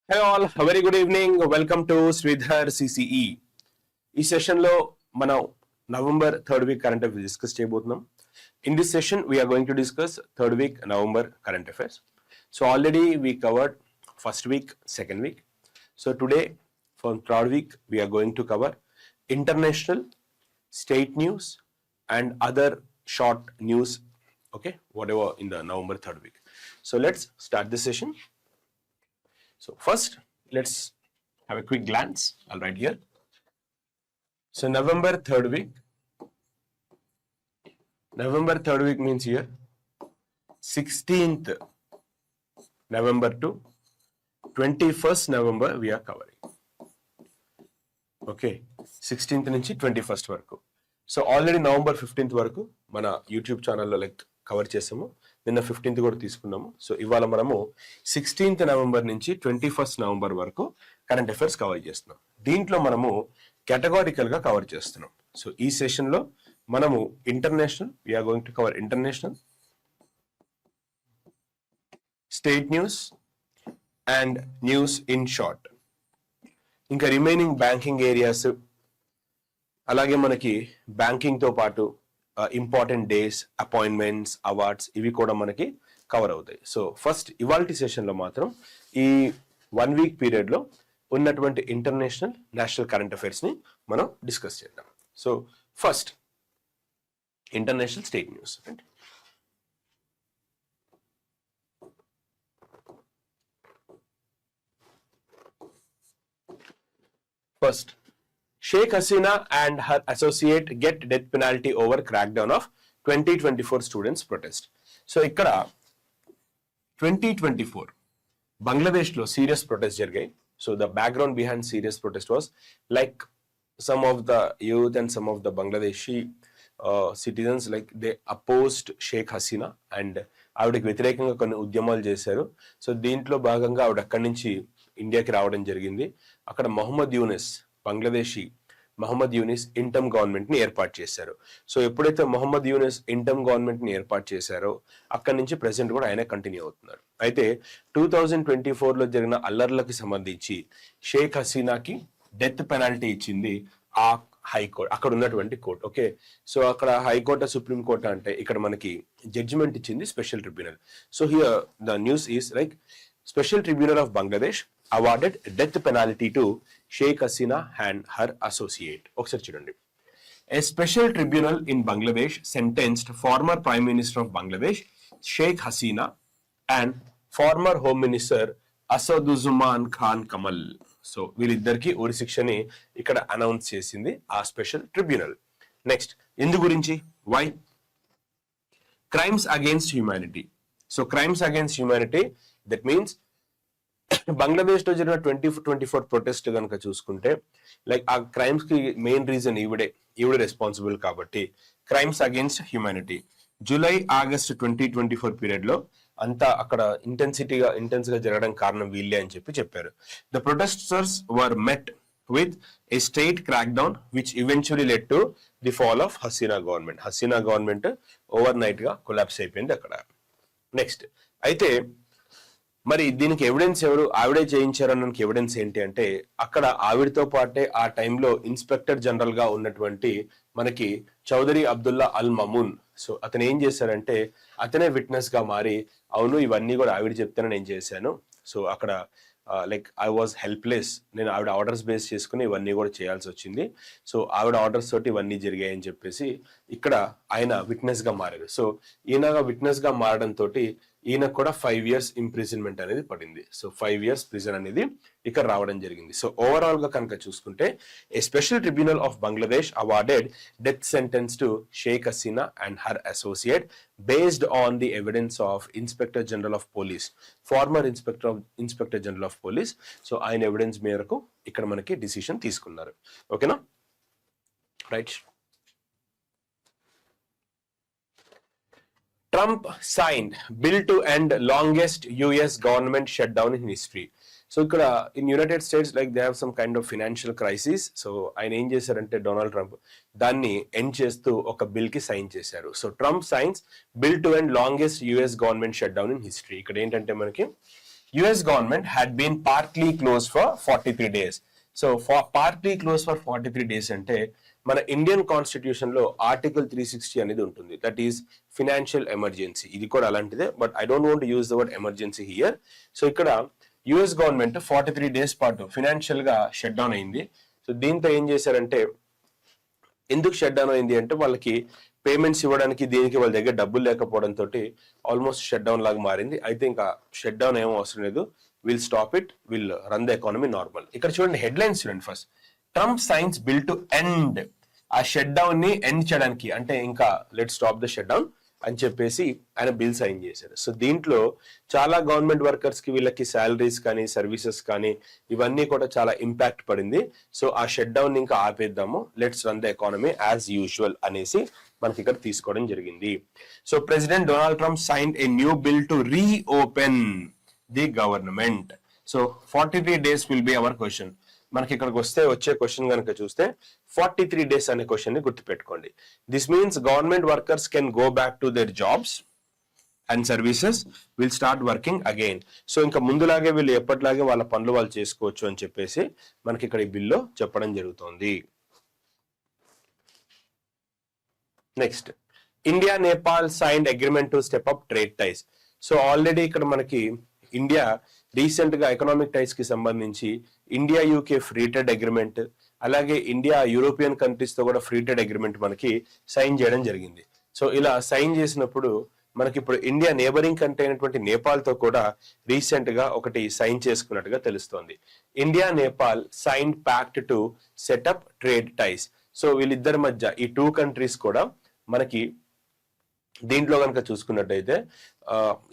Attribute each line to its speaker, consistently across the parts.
Speaker 1: Hey all, a very good evening. Welcome to Sridhar CCE. ఈ సెషన్లో మనం November third week current affairs discuss చేయబోతున్నాం. In this session we are going to discuss third week November current affairs. So already we covered first week, second week. So today from third week we are going to cover international, state news and other short news. Okay, whatever in the November third week. So let's start this session. So first, let's have a quick glance. I'll write here. So November third week. November third week means here 16th November to 21st November we are covering. Okay, 16th నుంచి 21st వరకు. So already November 15th వరకు మన YouTube ఛానల్లో cover చేసాము. నిన్న 15th కూడా తీసుకున్నాము. So ఇవాళ మనము 16th నవంబర్ నుంచి 21st నవంబర్ వరకు కరెంట్ అఫైర్స్ కవర్ చేస్తున్నాం. దీంట్లో మనము కేటగారికల్ గా కవర్ చేస్తున్నాం. సో ఈ సెషన్ లో మనము international, we're going to cover international, state news and news in short. ఇంకా రిమైనింగ్ బ్యాంకింగ్ ఏరియాస్, అలాగే మనకి బ్యాంకింగ్ తో పాటు ఇంపార్టెంట్ డేస్, అపాయింట్మెంట్స్, అవార్డ్స్ ఇవి కూడా మనకి కవర్ అవుతాయి. సో ఫస్ట్ ఇవాల్టి సెషన్లో మాత్రం ఈ 1 వీక్ పీరియడ్లో ఉన్నటువంటి ఇంటర్నేషనల్, నేషనల్ కరెంట్ అఫైర్స్ని మనం డిస్కస్ చేద్దాం. So first international, state news. First, Sheikh Hasina and her associate get death penalty over crackdown of 2024 students protest. So ఇక్కడ 2024 బంగ్లాదేశ్లో సీరియస్ ప్రొటెస్ట్ జరిగాయి. So the background behind serious protest was like some of the youth and some of the Bangladeshi citizens like they opposed Sheikh Hasina and ఆవిడకి వ్యతిరేకంగా కొన్ని ఉద్యమాలు చేశారు. So దీంట్లో భాగంగా ఆవిడ అక్కడి నుంచి ఇండియాకి రావడం జరిగింది. అక్కడ మొహమ్మద్ యూనిస్, బంగ్లాదేశీ మొహమ్మద్ యూనిస్ ఇంటమ్ గవర్నమెంట్ ని ఏర్పాటు చేశారు. సో ఎప్పుడైతే మొహమ్మద్ యూనిస్ ఇంటమ్ గవర్నమెంట్ ని ఏర్పాటు చేశారో అక్కడి నుంచి ప్రెసెంట్ కూడా ఆయన కంటిన్యూ అవుతున్నారు. అయితే 2024లో జరిగిన అల్లర్లకు సంబంధించి షేక్ హసీనాకి డెత్ పెనాల్టీ ఇచ్చింది ఆ హైకోర్టు, అక్కడ ఉన్నటువంటి కోర్టు. ఓకే, సో అక్కడ హైకోర్టు, సుప్రీం కోర్టు అంటే ఇక్కడ మనకి జడ్జిమెంట్ ఇచ్చింది special tribunal. So here the news is like Special Tribunal of Bangladesh awarded death penalty to Sheikh Hasina and her associate. ఒకసారి చూడండి. A special tribunal in Bangladesh sentenced former Prime Minister of Bangladesh Sheikh Hasina and former Home Minister Asaduzzaman Khan Kamal. So వీళ్ళిద్దరికి ఉరి శిక్షని ఇక్కడ announce చేసింది ఆ special tribunal. Next, ఎందు గురించి? Why? Crimes against humanity. So crimes against humanity, that means Bangladesh లో జరిగిన 2024 protest కనుక చూసుకుంటే లైక్ ఆ క్రైమ్స్ కి మెయిన్ రీజన్ ఈవిడే రెస్పాన్సిబుల్ కాబట్టి crimes against humanity. July, August 2024 period లో అంతా అక్కడ ఇంటెన్స్ గా జరగడం కారణం వీళ్ళే అని చెప్పారు. The protesters were met with a state crack down which eventually led to the fall of Hasina government. Hasina government overnight గా కొలాప్స్ అయిపోయింది అక్కడ. నెక్స్ట్, అయితే మరి దీనికి ఎవిడెన్స్ ఎవరు? ఆవిడే చేయించారనడానికి ఎవిడెన్స్ ఏంటి అంటే అక్కడ ఆవిడతో పాటే ఆ టైంలో ఇన్స్పెక్టర్ జనరల్ గా ఉన్నటువంటి మనకి చౌదరి అబ్దుల్లా అల్ మమూన్. సో అతను ఏం చేశారంటే అతనే విట్నెస్ గా మారి అవును ఇవన్నీ కూడా ఆవిడ చెప్తేనే నేను చేశాను, సో అక్కడ లైక్ ఐ వాజ్ హెల్ప్లెస్, నేను ఆవిడ ఆర్డర్స్ బేస్ చేసుకుని ఇవన్నీ కూడా చేయాల్సి వచ్చింది, సో ఆవిడ ఆర్డర్స్ తోటి ఇవన్నీ జరిగాయని చెప్పేసి ఇక్కడ ఆయన విట్నెస్ గా మారారు. సో ఈయనగా విట్నెస్ గా మారడం తోటి ఈయనకు కూడా 5 years ఇంప్రిజన్మెంట్ అనేది పడింది. సో 5 years ప్రిజన్ అనేది ఇక్కడ రావడం జరిగింది. సో ఓవరాల్ గా కనుక చూసుకుంటే a special tribunal of Bangladesh awarded death sentence to Sheikh Hasina and her associate based on the evidence of inspector general of police, former inspector general of police. So ఆయన evidence మేరకు ఇక్కడ మనకి డిసిషన్ తీసుకున్నారు. ఓకేనా, right. Trump signed bill to end longest US government shutdown in history. So ఇక్కడ in United States like they have some kind of financial crisis. So ఆయన ఏం చేశారంటే డొనాల్డ్ ట్రంప్ దాన్ని ఎండ్ చేస్తూ ఒక బిల్ కి సైన్ చేశారు. So Trump science bill to end longest US government shut down in history. ఇక్కడ ఏంటంటే మనకి US government had been partly closed for 43 days. So partly close for 43 days అంటే మన ఇండియన్ కాన్స్టిట్యూషన్ లో ఆర్టికల్ 360 అనేది ఉంటుంది, దట్ ఈస్ ఫినాన్షియల్ ఎమర్జెన్సీ. ఇది కూడా అలాంటిదే, but I don't want use the word emergency here. So ఇక్కడ యుఎస్ గవర్నమెంట్ 43 days పాటు ఫినాన్షియల్ గా షట్ డౌన్ అయింది. సో దీంతో ఏం చేశారంటే, ఎందుకు షట్ డౌన్ అయింది అంటే వాళ్ళకి పేమెంట్స్ ఇవ్వడానికి దీనికి వాళ్ళ దగ్గర డబ్బులు లేకపోవడంతో ఆల్మోస్ట్ షట్ డౌన్ లాగా మారింది. అయితే ఇంకా షట్ డౌన్ ఏమో అవసరం లేదు, will stop it, will run the economy normal. ఇక్కడ చూడండి హెడ్లైన్స్ చూడండి. First, Trump science bill to end, ఆ షట్ డౌన్ ని ఎండ్ చేయడానికి, అంటే ఇంకా let stop the shut down అని చెప్పేసి ఆయన బిల్ సైన్ చేశారు. సో దీంట్లో చాలా గవర్నమెంట్ వర్కర్స్ కి వీళ్ళకి శాలరీస్ కానీ సర్వీసెస్ కానీ ఇవన్నీ కూడా చాలా ఇంపాక్ట్ పడింది. సో ఆ షట్ డౌన్ ఇంకా ఆపేద్దాము, let's run the economy as usual అనేసి మనకి ఇక్కడ తీసుకోవడం జరిగింది. So president Donald Trump signed a new bill to reopen the government. So 43 days will be our question. మనకి ఇక్కడికి వచ్చే క్వశ్చన్ కనుక చూస్తే 43 days అనే క్వశ్చన్ ని గుర్తుపెట్టుకోండి. This means government workers can go back to their jobs and services will start working again. So ఇంకా ముందులాగే వీళ్ళు ఎప్పటిలాగే వాళ్ళ పనులు వాళ్ళు చేసుకోవచ్చు అని చెప్పేసి మనకి ఇక్కడ ఈ బిల్లో చెప్పడం జరుగుతోంది. Next, India Nepal signed agreement to step up trade ties. So already ఇక్కడ మనకి ఇండియా రీసెంట్ గా ఎకనామిక్ టైస్ కి సంబంధించి India UK free trade agreement, అలాగే ఇండియా యూరోపియన్ కంట్రీస్ తో కూడా ఫ్రీ ట్రేడ్ అగ్రిమెంట్ మనకి సైన్ చేయడం జరిగింది. సో ఇలా సైన్ చేసినప్పుడు మనకి ఇప్పుడు ఇండియా నేబరింగ్ కంట్రీ అయినటువంటి నేపాల్ తో కూడా రీసెంట్ గా ఒకటి సైన్ చేసుకున్నట్టుగా తెలుస్తోంది. India Nepal sign pact to set up trade ties. So వీళ్ళిద్దరి మధ్య ఈ 2 countries కూడా మనకి దీంట్లో కనుక చూసుకున్నట్టయితే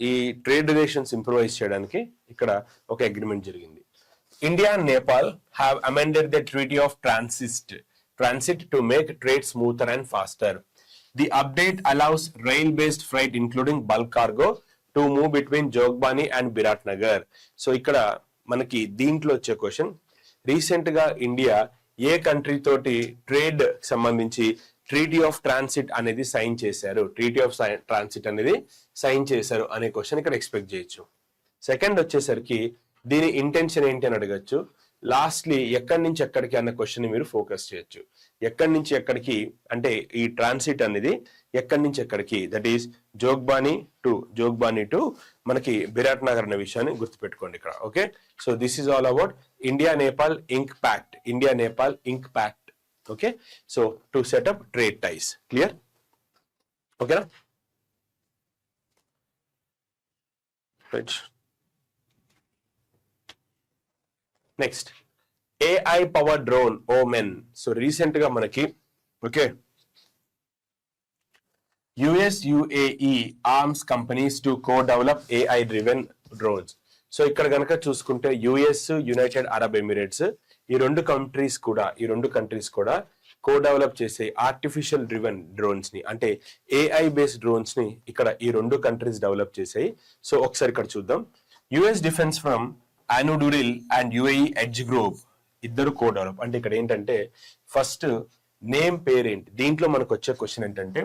Speaker 1: ఈ ట్రేడ్ రిలేషన్స్ ఇంప్రూవైజ్ చేయడానికి ఇక్కడ ఒక అగ్రిమెంట్ జరిగింది. India and Nepal have amended the treaty of transit to make trade smoother and faster. The update allows rail based freight including bulk cargo to move between Jogbani and Biratnagar. So ఇక్కడ మనకి దీంట్లో వచ్చే question, recent గా India ఏ country తోటి trade సంబంధించి treaty of transit అనేది sign చేశారు, ట్రీటీ ఆఫ్ ట్రాన్సిట్ అనేది సైన్ చేశారు అనే క్వశ్చన్ ఇక్కడ ఎక్స్పెక్ట్ చేయొచ్చు. సెకండ్ వచ్చేసరికి దీని ఇంటెన్షన్ ఏంటి అని అడగచ్చు. లాస్ట్లీ ఎక్కడి నుంచి ఎక్కడికి అన్న క్వశ్చన్ మీరు ఫోకస్ చేయొచ్చు. ఎక్కడి నుంచి ఎక్కడికి అంటే ఈ ట్రాన్సిట్ అనేది ఎక్కడి నుంచి ఎక్కడికి, దట్ ఈస్ జోగ్బానీ టు మనకి బిరాట్ నగర్ అనే విషయాన్ని గుర్తుపెట్టుకోండి ఇక్కడ. Okay, so this is all about India Nepal ink pact. Okay, so to set up trade ties. Clear? ఓకేనా? Next, AI power drone Omen. So recent గా మనకి okay US UAE arms companies to co develop AI driven drones. So ఇక్కడ కనుక చూసుకుంటే US, United Arab Emirates ఈ రెండు countries కూడా కో develop చేసే ఆర్టిఫిషియల్ డ్రివెన్ డ్రోన్స్ ని, అంటే ఏఐ బేస్డ్ డ్రోన్స్ ని ఇక్కడ ఈ 2 countries డెవలప్ చేసాయి. సో ఒకసారి ఇక్కడ చూద్దాం. US defence from Anduril and UAE Edge Group ఇద్దరు కో డెవలప్. అంటే ఇక్కడ ఏంటంటే ఫస్ట్ నేమ్ పేరేంటి, దీంట్లో మనకు వచ్చే క్వశ్చన్ ఏంటంటే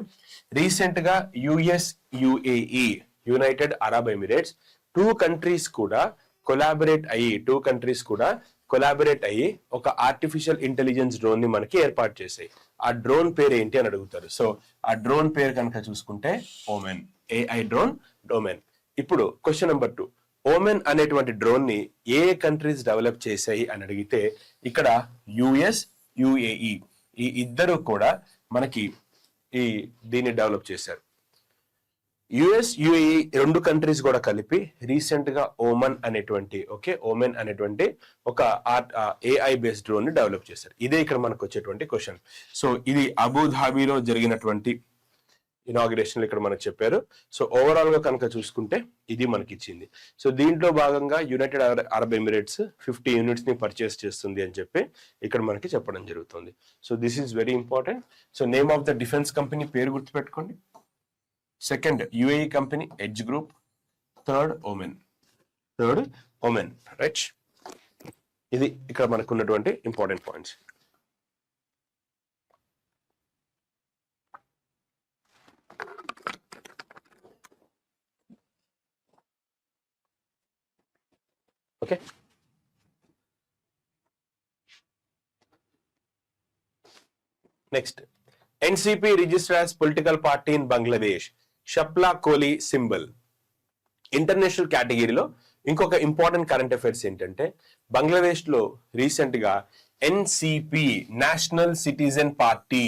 Speaker 1: రీసెంట్ గా US UAE United Arab Emirates 2 countries కూడా కొలాబరేట్ అయ్యి ఒక ఆర్టిఫిషియల్ ఇంటెలిజెన్స్ డ్రోన్ ని మనకి ఏర్పాటు చేసాయి. ఆ డ్రోన్ పేరు ఏంటి అని అడుగుతారు. సో ఆ డ్రోన్ పేరు కనుక చూసుకుంటే ఓమెన్, ఏఐ డ్రోన్ డోమెన్. ఇప్పుడు క్వశ్చన్ నెంబర్ 2, ఓమెన్ అనేటువంటి డ్రోన్ ని ఏ కంట్రీస్ డెవలప్ చేసాయి అని అడిగితే ఇక్కడ యుఎస్, యుఏఈ ఈ ఇద్దరు కూడా మనకి దీన్ని డెవలప్ చేశారు. యుఎస్, యుఏఈ 2 countries కూడా కలిపి రీసెంట్ గా ఓమెన్ అనేటువంటి ఒక ఏఐ బేస్డ్ డ్రోన్ ని డెవలప్ చేశారు. ఇదే ఇక్కడ మనకు వచ్చేటువంటి క్వశ్చన్. సో ఇది అబుధాబిలో జరిగినటువంటి ఇనాగ్రేషన్ ఇక్కడ మనకు చెప్పారు. సో ఓవరాల్ గా కనుక చూసుకుంటే ఇది మనకి ఇచ్చింది. సో దీంట్లో భాగంగా యునైటెడ్ అరబ్ ఎమిరేట్స్ 50 units ని పర్చేస్ చేస్తుంది అని చెప్పి ఇక్కడ మనకి చెప్పడం జరుగుతుంది. So this is very important. So name of the defence company పేరు గుర్తుపెట్టుకోండి. Second UAE company Edge Group, third Omen, right? ఇది ఇక్కడ మనకు ఉన్నటువంటి important points. Okay. Next, NCP register as political party in Bangladesh, Shapla Koli symbol. International కేటగిరీలో ఇంకొక important current affairs ఏంటంటే, బంగ్లాదేశ్ లో రీసెంట్ గా ఎన్సిపి నేషనల్ సిటిజన్ పార్టీ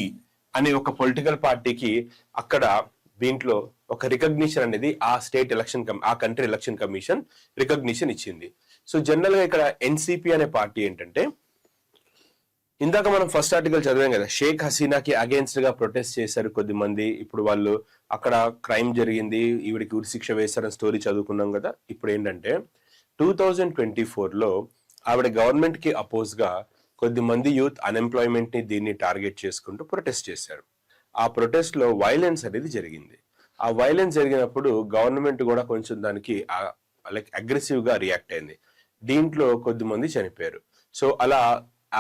Speaker 1: అనే ఒక పొలిటికల్ పార్టీకి అక్కడ దీంట్లో ఒక రికగ్నిషన్ అనేది ఆ స్టేట్ ఎలక్షన్ ఆ కంట్రీ ఎలక్షన్ కమిషన్ రికగ్నిషన్ ఇచ్చింది. సో జనరల్ గా ఇక్కడ ఎన్సిపి అనే పార్టీ ఏంటంటే, ఇందాక మనం ఫస్ట్ ఆర్టికల్ చదివాం కదా, షేక్ హసీనాకి అగేన్స్ట్ గా ప్రొటెస్ట్ చేశారు కొద్దిమంది. ఇప్పుడు వాళ్ళు అక్కడ క్రైమ్ జరిగింది, ఈవిడికి ఉరిశిక్ష వేశారని స్టోరీ చదువుకున్నాం కదా. ఇప్పుడు ఏంటంటే 2024లో ఆవిడ గవర్నమెంట్ కి అపోజ్ గా కొద్దిమంది యూత్ అన్ఎంప్లాయ్మెంట్ ని దీన్ని టార్గెట్ చేసుకుంటూ ప్రొటెస్ట్ చేశారు. ఆ ప్రొటెస్ట్ లో వైలెన్స్ అనేది జరిగింది. ఆ వైలెన్స్ జరిగినప్పుడు గవర్నమెంట్ కూడా కొంచెం దానికి లైక్ అగ్రెసివ్ గా రియాక్ట్ అయింది. దీంట్లో కొద్దిమంది చనిపోయారు. సో అలా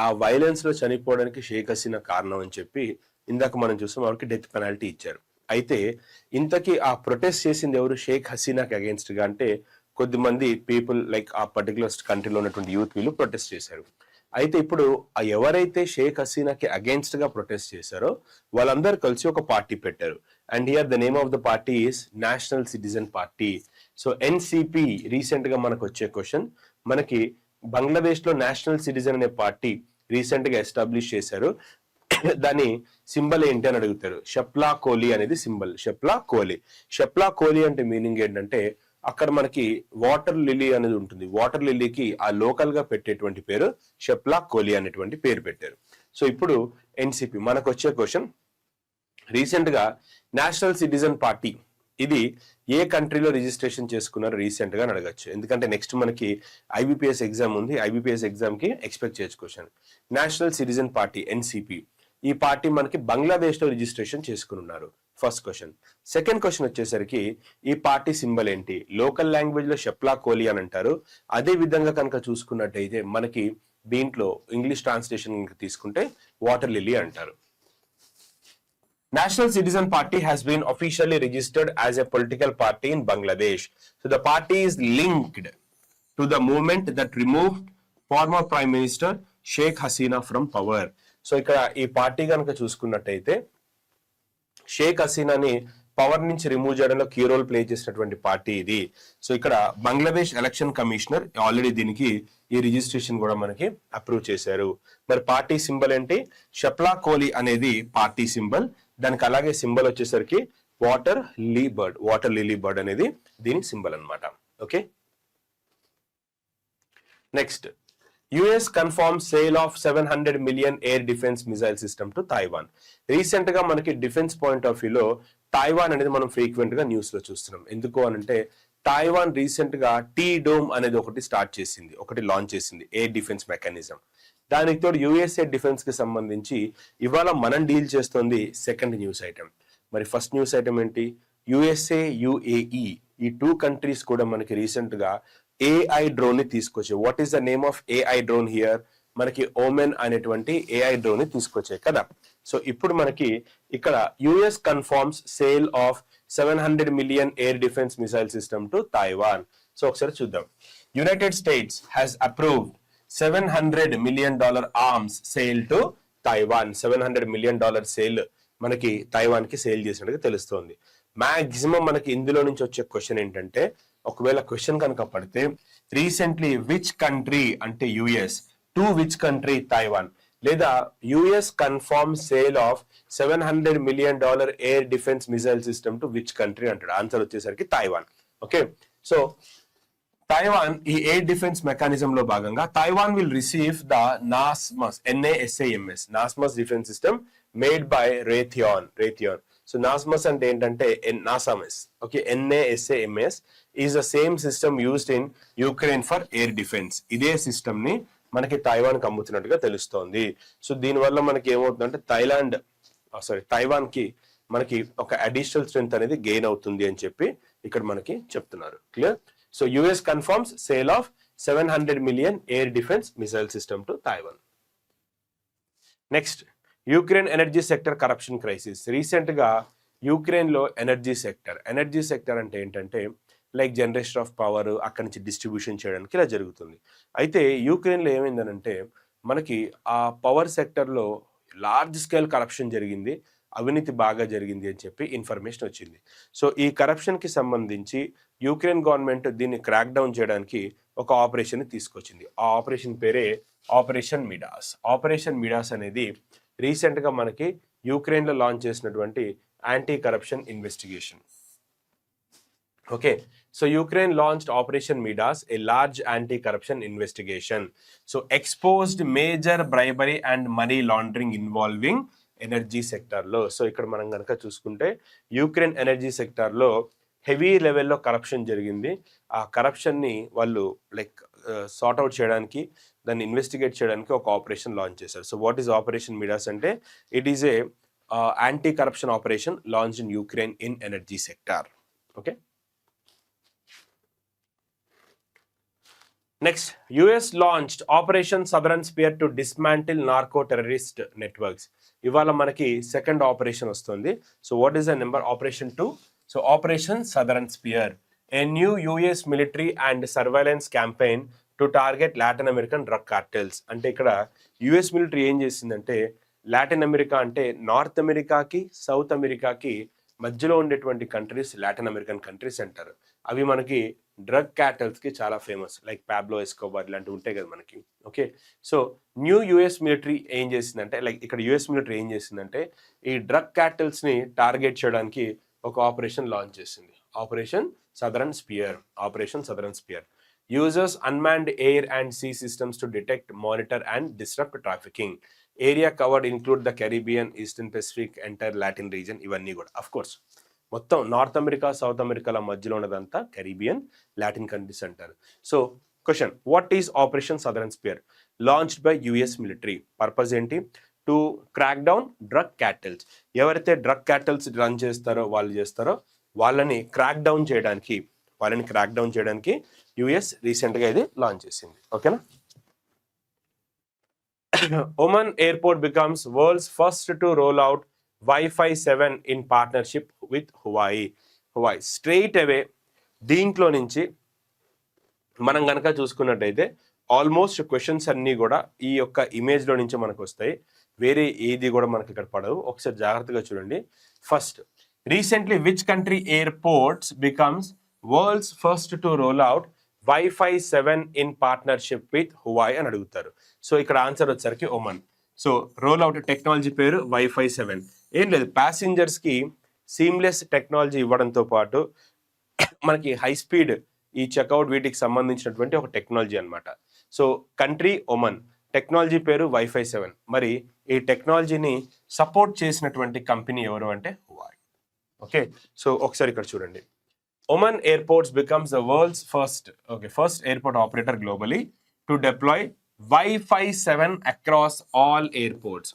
Speaker 1: ఆ వైలెన్స్ లో చనిపోవడానికి షేక్ హసీనా కారణం అని చెప్పి ఇందాక మనం చూసాం, వాళ్ళకి డెత్ పెనాల్టీ ఇచ్చారు. అయితే ఇంతకీ ఆ ప్రొటెస్ట్ చేసింది ఎవరు? షేక్ హసీనాకి అగేన్స్ట్ గా అంటే కొద్దిమంది పీపుల్ లైక్ ఆ పర్టికులర్ కంట్రీలో ఉన్నటువంటి యూత్ వీళ్ళు ప్రొటెస్ట్ చేశారు. అయితే ఇప్పుడు ఎవరైతే షేక్ హసీనాకి అగేన్స్ట్ గా ప్రొటెస్ట్ చేశారో వాళ్ళందరూ కలిసి ఒక పార్టీ పెట్టారు. And here the name of the party is national citizen party. So NCP recent గా మనకు వచ్చే క్వశ్చన్, మనకి బంగ్లాదేశ్ లో నేషనల్ సిటిజన్ అనే పార్టీ రీసెంట్ గా ఎస్టాబ్లిష్ చేశారు. దాని సింబల్ ఏంటి అని అడుగుతారు. షప్లా కోలి అనేది సింబల్. షప్లా కోలి. షప్లా కోలి అంటే మీనింగ్ ఏంటంటే, అక్కడ మనకి వాటర్ లిల్లీ అనేది ఉంటుంది. వాటర్ లిల్లీకి ఆ లోకల్ గా పెట్టేటువంటి పేరు షప్లా కోలి అనేటువంటి పేరు పెట్టారు. సో ఇప్పుడు ఎన్సిపి మనకు వచ్చే క్వశ్చన్, రీసెంట్ గా నేషనల్ సిటిజన్ పార్టీ ఇది ఏ కంట్రీలో రిజిస్ట్రేషన్ చేసుకున్నారు రీసెంట్ గా అడగచ్చు. ఎందుకంటే నెక్స్ట్ మనకి ఐబిపిఎస్ ఎగ్జామ్ ఉంది. ఐబిపిఎస్ ఎగ్జామ్ కి ఎక్స్పెక్ట్ చేయొచ్చు question. National citizen party NCP, ఈ పార్టీ మనకి బంగ్లాదేశ్ లో రిజిస్ట్రేషన్ చేసుకుని ఉన్నారు. First question. సెకండ్ క్వశ్చన్ వచ్చేసరికి, ఈ పార్టీ సింబల్ ఏంటి? లోకల్ లాంగ్వేజ్ లో షప్లా కోలి అని అంటారు. అదే విధంగా కనుక చూసుకున్నట్టయితే మనకి దీంట్లో ఇంగ్లీష్ ట్రాన్స్లేషన్ తీసుకుంటే వాటర్ లిల్లీ అంటారు. National Citizen Party has been officially registered as a political party in Bangladesh. So the party is linked to the movement that removed former Prime Minister Sheikh Hasina from power. So ఇక్కడ ఈ party కనుక చూసుకున్నట్టయితే Sheikh హసీనాని power నుంచి remove చేయడంలో key role play చేసినటువంటి party ఇది. So ఇక్కడ Bangladesh election commissioner already దీనికి ఈ రిజిస్ట్రేషన్ కూడా మనకి అప్రూవ్ చేశారు. మరి పార్టీ సింబల్ ఏంటి? షప్లా కోలి అనేది పార్టీ సింబల్. దానికి అలాగే సింబల్ వచ్చేసరికి వాటర్ లిల్లీ బర్డ్ అనేది దీని సింబల్ అన్నమాట. Okay. Next, US confirm sale of 700 million air defence missile system to Taiwan. Recent గా మనకి డిఫెన్స్ పాయింట్ ఆఫ్ వ్యూలో తైవాన్ అనేది మనం ఫ్రీక్వెంట్ గా న్యూస్ లో చూస్తున్నాం. ఎందుకు అనంటే, తైవాన్ రీసెంట్ గా టీ-డోమ్ అనేది ఒకటి లాంచ్ చేసింది ఎయిర్ డిఫెన్స్ మెకానిజం. దానికి తోడు యుఎస్ఏ డిఫెన్స్ కి సంబంధించి ఇవాళ మనం డీల్ చేస్తోంది సెకండ్ న్యూస్ ఐటమ్. మరి ఫస్ట్ న్యూస్ ఐటమ్ ఏంటి? యుఎస్ఏ యుఏఈ ఈ 2 కంట్రీస్ కూడా మనకి రీసెంట్ గా ఏఐ డ్రోన్ ని తీసుకొచ్చాయి. What is the name of AI drone here? మనకి ఓమెన్ అనేటువంటి ఏఐ డ్రోన్ ని తీసుకొచ్చాయి కదా. సో ఇప్పుడు మనకి ఇక్కడ US confirms sale of 700 million air defence missile system to Taiwan. So ఒకసారి చూద్దాం. United states has approved $700 million arms sale to Taiwan. $700 million sale మనకి తైవాన్ కి సేల్ చేసినట్టుగా తెలుస్తోంది. మాక్సిమం మనకి ఇందులో నుంచి వచ్చే క్వశ్చన్ ఏంటంటే, ఒకవేళ క్వశ్చన్ కనుక పడితే రీసెంట్లీ విచ్ కంట్రీ అంటే US to which country Taiwan, లేదా US confirm sale of $700 million air defence missile system to which country అంటాడు. ఆన్సర్ వచ్చేసరికి తైవాన్. ఓకే. సో తైవాన్ ఈ ఎయిర్ డిఫెన్స్ మెకానిజం లో భాగంగా Taiwan will receive the NASAMS NASAMS defence system made by Raytheon. So NASAMS అంటే ఏంటంటే NASAMS. Okay. NASAMS is the same system used in Ukraine for air defence. ఇదే system ని మనకి Taiwan కి అమ్ముతున్నట్టుగా తెలుస్తోంది. So దీనివల్ల మనకి ఏమవుతుందంటే తైవాన్ కి మనకి ఒక అడిషనల్ స్ట్రెంత్ అనేది గెయిన్ అవుతుంది అని చెప్పి ఇక్కడ మనకి చెప్తున్నారు. Clear? So US confirms sale of 700 million air defense missile system to Taiwan. Next, Ukraine energy sector corruption crisis. Recent గా యుక్రెయిన్ లో ఎనర్జీ సెక్టర్ అంటే ఏంటంటే, లైక్ జనరేషన్ ఆఫ్ పవర్ అక్కడి నుంచి డిస్ట్రిబ్యూషన్ చేయడానికి ఇలా జరుగుతుంది. అయితే యూక్రెయిన్లో ఏమైందనంటే మనకి ఆ పవర్ సెక్టర్లో లార్జ్ స్కేల్ కరప్షన్ జరిగింది, అవినీతి బాగా జరిగింది అని చెప్పి ఇన్ఫర్మేషన్ వచ్చింది. సో ఈ కరప్షన్కి సంబంధించి యూక్రెయిన్ గవర్నమెంట్ దీన్ని క్రాక్ డౌన్ చేయడానికి ఒక ఆపరేషన్ తీసుకొచ్చింది. ఆ ఆపరేషన్ పేరే ఆపరేషన్ మిడాస్. ఆపరేషన్ మిడాస్ అనేది రీసెంట్గా మనకి యూక్రెయిన్లో లాంచ్ చేసినటువంటి anti corruption investigation. Okay, so Ukraine launched Operation Midas, a large anti-corruption investigation. So exposed major bribery and money laundering involving energy sector లో. సో ఇక్కడ మనం కనుక చూసుకుంటే యూక్రెయిన్ ఎనర్జీ సెక్టార్లో హెవీ లెవెల్లో కరప్షన్ జరిగింది. ఆ కరప్షన్ని వాళ్ళు లైక్ సార్ట్ అవుట్ చేయడానికి, దాన్ని ఇన్వెస్టిగేట్ చేయడానికి ఒక ఆపరేషన్ లాంచ్ చేశారు. So what is operation Midas అంటే it is a anti corruption operation launch in Ukraine in energy sector. Okay, next US launched operation Southern Spear to dismantle narco terrorist networks. ఇవాళ మనకి second operation వస్తుంది. So what is the number? Operation 2. So operation Southern Spear, a new US military and surveillance campaign to target Latin American drug cartels. అంటే ఇక్కడ US military ఏం చేసిందంటే Latin America అంటే north అమెరికాకి south అమెరికాకి మధ్యలో ఉండేటువంటి కంట్రీస్ లాటిన్ అమెరికన్ కంట్రీస్ అంటారు. అవి మనకి డ్రగ్ క్యాటల్స్కి చాలా ఫేమస్, లైక్ పాబ్లో ఎస్కోబార్ ఇలాంటివి ఉంటాయి కదా మనకి. Okay, so new US military ఏం చేసిందంటే లైక్ ఇక్కడ US మిలిటరీ ఏం చేసిందంటే ఈ డ్రగ్ క్యాటల్స్ని టార్గెట్ చేయడానికి ఒక ఆపరేషన్ లాంచ్ చేసింది. Operation Southern Spear. Operation Southern Spear users unmanned air and sea systems to detect, monitor and disrupt trafficking. Area covered include the Caribbean, eastern Pacific, entire Latin region. ఇవన్నీ కూడా of course మొత్తం North America South అమెరికాల మధ్యలో ఉన్నదంతా Caribbean Latin countries అంటారు. So question, what is operation Southern Spear? Launched by US military. Purpose ఏంటి? To crack down drug cartels. ఎవరైతే drug క్యాటల్స్ run చేస్తారో వాళ్ళని క్రాక్ డౌన్ చేయడానికి US రీసెంట్గా ఇది లాంచ్ చేసింది. ఓకేనా? Oman airport becomes world's first to roll out Wi-Fi 7 in partnership with Huawei. Straight away దీంట్లో నుంచి మనం కనుక చూసుకున్నట్టయితే ఆల్మోస్ట్ క్వశ్చన్స్ అన్నీ కూడా ఈ యొక్క ఇమేజ్లో నుంచి మనకు వస్తాయి, వేరే ఏది కూడా మనకి ఇక్కడ పడవు. ఒకసారి జాగ్రత్తగా చూడండి. First, recently which country airports becomes world's first to roll out Wi-Fi 7 in partnership with Huawei అని అడుగుతారు. సో ఇక్కడ ఆన్సర్ వచ్చేసరికి Oman. So roll out technology పేరు Wi-Fi 7. ఏం లేదు, ప్యాసింజర్స్కి సీమ్లెస్ టెక్నాలజీ ఇవ్వడంతో పాటు మనకి హై స్పీడ్ ఈ చెక్అవుట్ వీటికి సంబంధించినటువంటి ఒక టెక్నాలజీ అనమాట. సో కంట్రీ ఒమన్, టెక్నాలజీ పేరు Wi-Fi 7. మరి ఈ టెక్నాలజీని సపోర్ట్ చేసినటువంటి కంపెనీ ఎవరు అంటే Huawei. ఓకే, సో ఒకసారి ఇక్కడ చూడండి. Oman Airports becomes the world's first airport operator globally to deploy Wi-Fi 7 across all airports.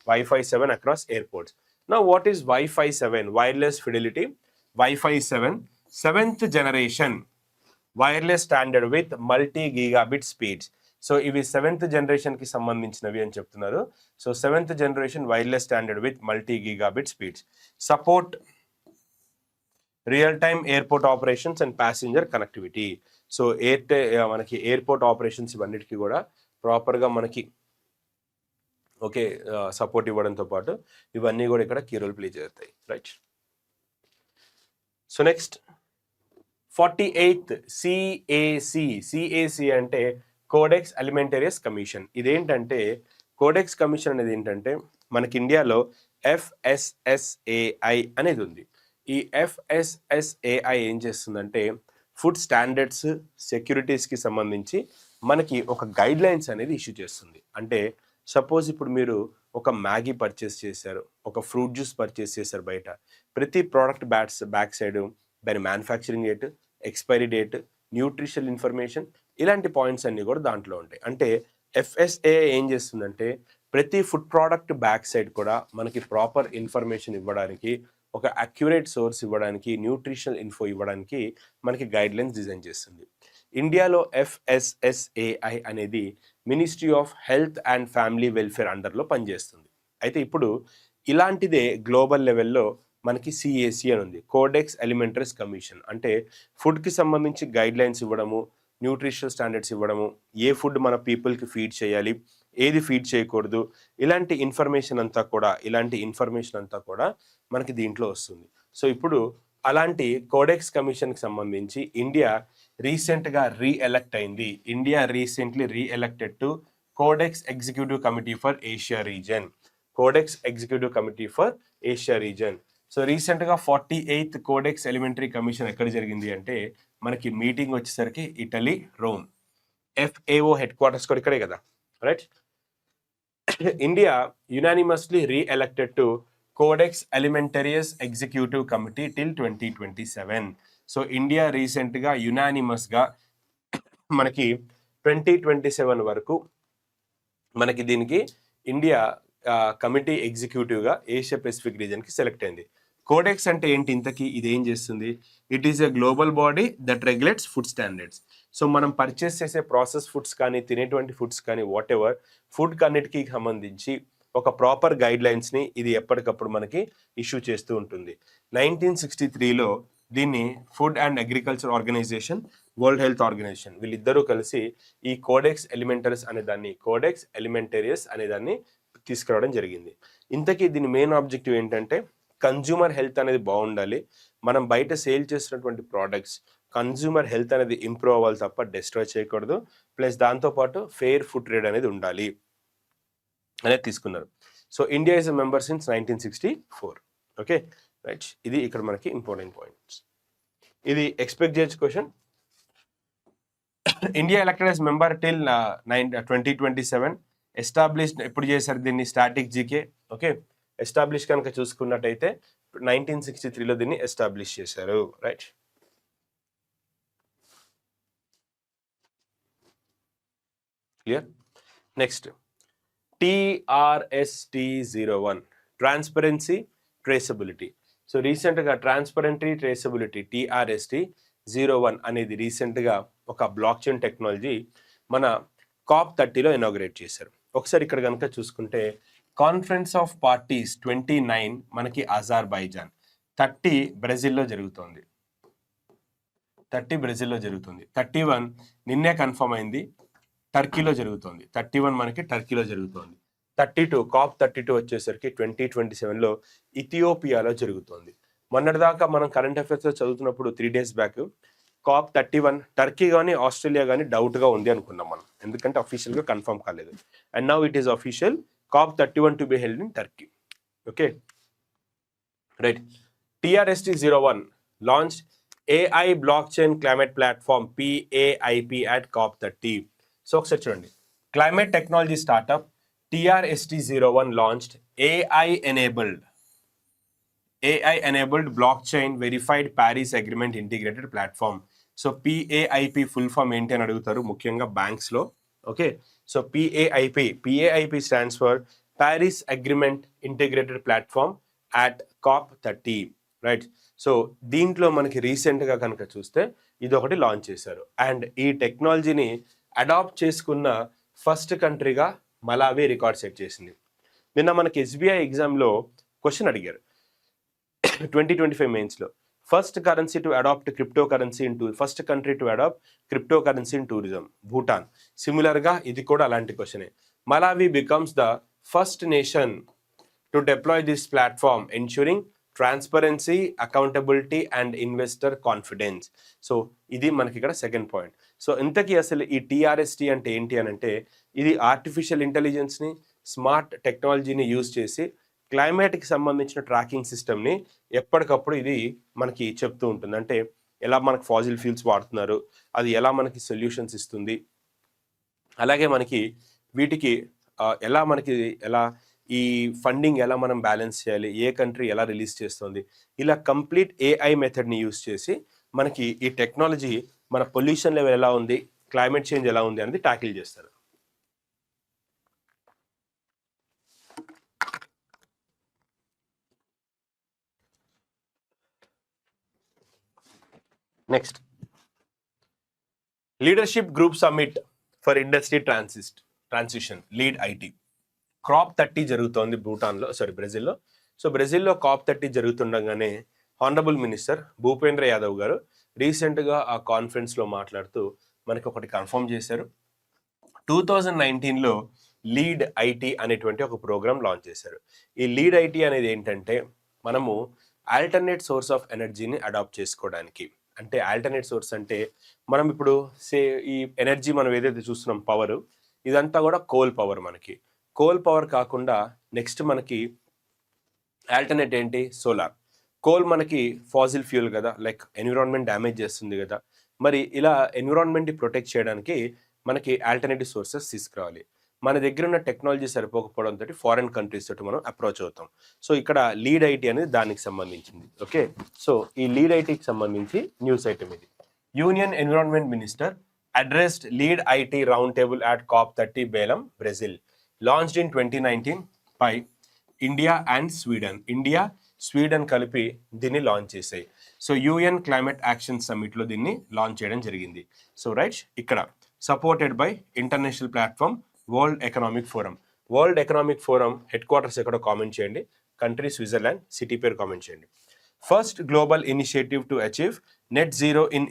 Speaker 1: Wi-Fi 7 across airports. Now, what is Wi-Fi 7? Wireless fidelity. Wi-Fi 7, 7th generation wireless standard with multi-gigabit speeds. So, ఇవి 7th generation కి సంబంధించినవి అని చెప్తున్నారు. So, 7th generation wireless standard with multi-gigabit speeds. Support real time airport operations and passenger connectivity. So మనకి airport operations ఇవన్నిటికీ కూడా ప్రాపర్గా మనకి ఓకే సపోర్ట్ ఇవ్వడంతో పాటు ఇవన్నీ కూడా ఇక్కడ కీ రోల్ ప్లే చేస్తాయి. Right. So next 48th CAC అంటే కోడెక్స్ అలిమెంటేరియస్ కమిషన్. ఇదేంటంటే కోడెక్స్ కమిషన్ అనేది ఏంటంటే మనకి ఇండియాలో FSSAI అనేది ఉంది. ఈ FSSAI ఏం చేస్తుందంటే ఫుడ్ స్టాండర్డ్స్ సెక్యూరిటీస్కి సంబంధించి మనకి ఒక గైడ్ లైన్స్ అనేది ఇష్యూ చేస్తుంది. అంటే సపోజ్ ఇప్పుడు మీరు ఒక మ్యాగీ పర్చేస్ చేశారు, ఒక ఫ్రూట్ జ్యూస్ పర్చేస్ చేశారు బయట, ప్రతి ప్రోడక్ట్ బ్యాక్ సైడ్ దాని manufacturing date, expiry date, nutritional information, ఇలాంటి పాయింట్స్ అన్నీ కూడా దాంట్లో ఉంటాయి. అంటే FSAI ఏం చేస్తుందంటే ప్రతి ఫుడ్ ప్రోడక్ట్ బ్యాక్ సైడ్ కూడా మనకి ప్రాపర్ ఇన్ఫర్మేషన్ ఇవ్వడానికి, ఒక అక్యురేట్ సోర్స్ ఇవ్వడానికి, న్యూట్రిషనల్ ఇన్ఫో ఇవ్వడానికి మనకి గైడ్ లైన్స్ డిజైన్ చేస్తుంది. ఇండియాలో FSSAI అనేది ministry of health and family welfare అండర్లో పనిచేస్తుంది. అయితే ఇప్పుడు ఇలాంటిదే గ్లోబల్ లెవెల్లో మనకి సిఏసి అని ఉంది, కోడెక్స్ ఎలిమెంటరీస్ కమిషన్. అంటే ఫుడ్కి సంబంధించి గైడ్ లైన్స్ ఇవ్వడము, న్యూట్రిషనల్ స్టాండర్డ్స్ ఇవ్వడము, ఏ ఫుడ్ మన పీపుల్కి ఫీడ్ చేయాలి, ఏది ఫీడ్ చేయకూడదు, ఇలాంటి ఇన్ఫర్మేషన్ అంతా కూడా మనకి దీంట్లో వస్తుంది. సో ఇప్పుడు అలాంటి కోడెక్స్ కమిషన్కి సంబంధించి ఇండియా రీసెంట్గా రీఎలెక్ట్ అయింది. India recently re-elected to codex executive committee for Asia reason. Codex executive committee for Asia reason. So రీసెంట్గా 48th కోడెక్స్ ఎలిమెంటరీ కమిషన్ ఎక్కడ జరిగింది అంటే మనకి మీటింగ్ వచ్చేసరికి Italy, Rome. FAO headquarters కూడా ఇక్కడే కదా, right? India unanimously reelected to Codex Alimentarius executive committee till 2027. So India రీసెంట్గా యునానిమస్గా మనకి 2027 వరకు మనకి దీనికి ఇండియా కమిటీ ఎగ్జిక్యూటివ్గా ఏషియా పెసిఫిక్ రీజన్కి సెలెక్ట్ అయింది. కోడెక్స్ అంటే ఏంటి ఇంతకీ, ఇది ఏం చేస్తుంది? It is a global body that regulates food standards. So మనం పర్చేస్ చేసే ప్రాసెస్ ఫుడ్స్ కానీ, తినేటువంటి ఫుడ్స్ కానీ, వాట్ ఎవర్ ఫుడ్ కన్నిటికి సంబంధించి ఒక ప్రాపర్ గైడ్ లైన్స్ని ఇది ఎప్పటికప్పుడు మనకి ఇష్యూ చేస్తూ ఉంటుంది. 1963లో దీన్ని food and agriculture organisation, world health organisation వీళ్ళిద్దరూ కలిసి ఈ కోడెక్స్ ఎలిమెంటరీస్ అనే దాన్ని తీసుకురావడం జరిగింది. ఇంతకీ దీని మెయిన్ ఆబ్జెక్టివ్ ఏంటంటే కన్జ్యూమర్ హెల్త్ అనేది బాగుండాలి, మనం బయట సేల్ చేసినటువంటి ప్రోడక్ట్స్ కన్జ్యూమర్ హెల్త్ అనేది ఇంప్రూవ్ అవ్వాలి తప్ప డిస్ట్రాయ్ చేయకూడదు, ప్లస్ దాంతోపాటు ఫెయిర్ ఫుడ్ ట్రేడ్ అనేది ఉండాలి అనేది తీసుకున్నారు. So India is a member since 1964. Okay right, ఇది ఇక్కడ మనకి ఇంపార్టెంట్ పాయింట్స్. ఇది ఎక్స్పెక్ట్ చేయొచ్చు question. India elected as member till 2027. Established ఎప్పుడు చేశారు దీన్ని? Static GK. ఓకే, ఎస్టాబ్లిష్ కనుక చూసుకున్నట్టయితే 1963లో దీన్ని ఎస్టాబ్లిష్ చేశారు, right? Clear? Next TRST01 transparency traceability. So రీసెంట్గా ట్రాన్స్పరెంటీ ట్రేసబిలిటీ TRST01 అనేది రీసెంట్గా ఒక బ్లాక్ చైన్ టెక్నాలజీ మన COP30లో ఇనాగ్రేట్ చేశారు. ఒకసారి ఇక్కడ కనుక చూసుకుంటే కాన్ఫరెన్స్ ఆఫ్ పార్టీస్ 29 మనకి అజర్బైజాన్, 30 బ్రెజిల్లో జరుగుతుంది, 31 నిన్నే కన్ఫర్మ్ అయింది టర్కీలో జరుగుతుంది, 31 మనకి టర్కీలో జరుగుతుంది. 32 COP32 వచ్చేసరికి 2027లో ఇథియోపియాలో జరుగుతుంది. మొన్నటిదాకా మనం కరెంట్ అఫైర్స్లో చదువుతున్నప్పుడు 3 days బ్యాక్ COP31 టర్కీ కానీ ఆస్ట్రేలియా కానీ డౌట్గా ఉంది అనుకున్నాం మనం, ఎందుకంటే అఫీషియల్గా కన్ఫర్మ్ కాలేదు. And now it is official, COP31 to be held in Turkey. Okay right. TRST01 launched AI blockchain climate platform PAIP at COP30. So ఒకసారి చూడండి, climate technology startup TRST01 launched AI enabled blockchain verified Paris Agreement integrated platform. So PAIP full form ఏంటి అని అడుగుతారు ముఖ్యంగా బ్యాంక్స్లో. Okay, so PAIP stands for Paris Agreement integrated platform at COP30, right? So దీంట్లో మనకి రీసెంట్గా కనుక చూస్తే ఇది ఒకటి లాంచ్ చేశారు. అండ్ ఈ టెక్నాలజీని అడాప్ట్ చేసుకున్న ఫస్ట్ కంట్రీగా మలావి రికార్డ్ సెట్ చేసింది. నిన్న మనకి SBI ఎగ్జామ్లో క్వశ్చన్ అడిగారు 2025 మెయిన్స్లో, first country to adapt cryptocurrency in tourism, Bhutan. సిమిలర్గా ఇది కూడా అలాంటి క్వశ్చనే. Malawi becomes the first nation to deploy this platform ensuring transparency, accountability and investor confidence. So ఇది మనకి ఇక్కడ సెకండ్ పాయింట్. సో ఇంతకీ అసలు ఈ TRST అంటే ఏంటి అని అంటే, ఇది ఆర్టిఫిషియల్ ఇంటెలిజెన్స్ని, స్మార్ట్ టెక్నాలజీని యూజ్ చేసి క్లైమేట్కి సంబంధించిన ట్రాకింగ్ సిస్టమ్ని ఎప్పటికప్పుడు ఇది మనకి చెప్తూ ఉంటుంది. అంటే ఎలా మనకి ఫాజిల్ ఫ్యూల్స్ వాడుతున్నారు, అది ఎలా మనకి సొల్యూషన్స్ ఇస్తుంది, అలాగే మనకి వీటికి ఎలా ఈ ఫండింగ్ ఎలా మనం బ్యాలెన్స్ చేయాలి, ఏ కంట్రీ ఎలా రిలీజ్ చేస్తుంది, ఇలా కంప్లీట్ AI మెథడ్ని యూజ్ చేసి మనకి ఈ టెక్నాలజీ మన పొల్యూషన్ లెవెల్ ఎలా ఉంది, క్లైమేట్ చేంజ్ ఎలా ఉంది అనేది ట్యాకిల్ చేస్తారు. Next leadership group summit for industry transition lead IT COP30 జరుగుతోంది బ్రెజిల్లో. సో బ్రెజిల్లో COP30 జరుగుతుండగానే హానరబుల్ మినిస్టర్ భూపేంద్ర యాదవ్ గారు రీసెంట్గా ఆ కాన్ఫరెన్స్లో మాట్లాడుతూ మనకి ఒకటి కన్ఫర్మ్ చేశారు. 2019లో లీడ్ ఐటీ అనేటువంటి ఒక ప్రోగ్రామ్ లాంచ్ చేశారు. ఈ లీడ్ ఐటీ అనేది ఏంటంటే మనము ఆల్టర్నేట్ సోర్స్ ఆఫ్ ఎనర్జీని అడాప్ట్ చేసుకోవడానికి. అంటే ఆల్టర్నేట్ సోర్స్ అంటే మనం ఇప్పుడు ఈ ఎనర్జీ మనం ఏదైతే చూస్తున్నాం పవర్, ఇదంతా కూడా కోల్ పవర్. మనకి కోల్ పవర్ కాకుండా నెక్స్ట్ మనకి ఆల్టర్నేట్ ఏంటి? సోలార్. కోల్ మనకి ఫాజిల్ ఫ్యూల్ కదా, లైక్ ఎన్విరాన్మెంట్ డ్యామేజ్ చేస్తుంది కదా. మరి ఇలా ఎన్విరాన్మెంట్ని ప్రొటెక్ట్ చేయడానికి మనకి ఆల్టర్నేటివ్ సోర్సెస్ తీసుకురావాలి. మన దగ్గర ఉన్న టెక్నాలజీ సరిపోకపోవడంతో ఫారెన్ కంట్రీస్ తోటి మనం అప్రోచ్ అవుతాం. సో ఇక్కడ లీడ్ ఐటీ అనేది దానికి సంబంధించింది. ఓకే, సో ఈ లీడ్ ఐటీకి సంబంధించి న్యూస్ ఐటమ్ ఇది. Union environment minister addressed lead IT round table at COP30 Balaam, Brazil. Launched in 2019 by India and Sweden. India, Sweden కలిపి దీన్ని లాంచ్ చేశాయి. సో యూఎన్ క్లైమేట్ యాక్షన్ సమ్మిట్లో దీన్ని లాంచ్ చేయడం జరిగింది. సో రైట్, ఇక్కడ supported by international platform world economic forum. World economic forum head quarters ఎక్కడో comment చేయండి, country Switzerland, city పేరు కామెంట్ చేయండి. First global initiative to achieve net zero in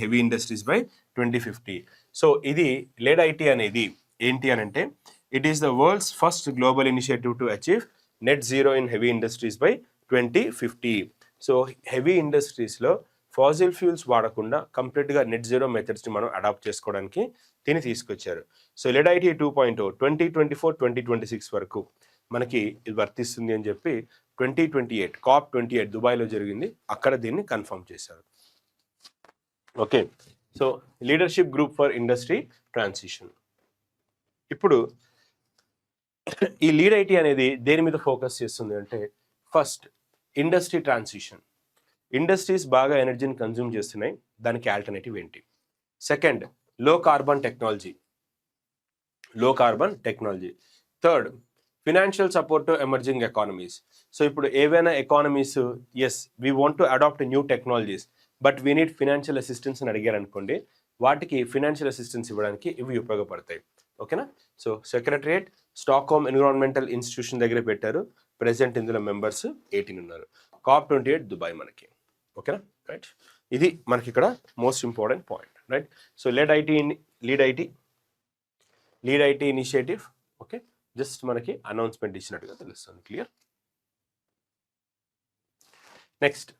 Speaker 1: heavy industries by 2050. So ఇది lead IT అనేది ఏంటి అని అంటే, it is the world's first global initiative to achieve net zero in heavy industries by 2050. So heavy ఇండస్ట్రీస్లో fossil fuels వాడకుండా కంప్లీట్గా net zero మెథడ్స్ని మనం adapt చేసుకోవడానికి దీన్ని తీసుకొచ్చారు. సో లీడ్ ఐటీ 2.0 2024-2026 వరకు మనకి ఇది వర్తిస్తుంది అని చెప్పి 2028 COP28 దుబాయ్లో జరిగింది, అక్కడ దీన్ని కన్ఫర్మ్ చేశారు. Okay, so leadership group for industry transition. ఇప్పుడు ఈ లీడ్ ఐటీ అనేది దేని మీద ఫోకస్ చేస్తుంది అంటే, ఫస్ట్ ఇండస్ట్రీ ట్రాన్సిషన్. ఇండస్ట్రీస్ బాగా ఎనర్జీని కన్జ్యూమ్ చేస్తున్నాయి, దానికి ఆల్టర్నేటివ్ ఏంటి? Second, low carbon technology. Third, financial support to emerging economies. So ఇప్పుడు ఏవైనా economies as we want to adopt new technologies but we need financial assistance అని అడిగారు అనుకోండి, వాటికి ఫినాన్షియల్ అసిస్టెన్స్ ఇవ్వడానికి ఇవి ఉపయోగపడతాయి. ఓకేనా? So secretariat Stockholm environmental institution దగ్గర పెట్టారు. ప్రెసెంట్ ఇందులో మెంబర్స్ 18 ఉన్నారు. COP28 దుబాయ్ మనకి. ఓకేనా? రైట్, ఇది మనకి ఇక్కడ most important point. Right, so lead IT initiative. Okay, just మనకి అనౌన్స్మెంట్ ఇచ్చినట్టుగా తెలుస్తుంది. Clear? Next,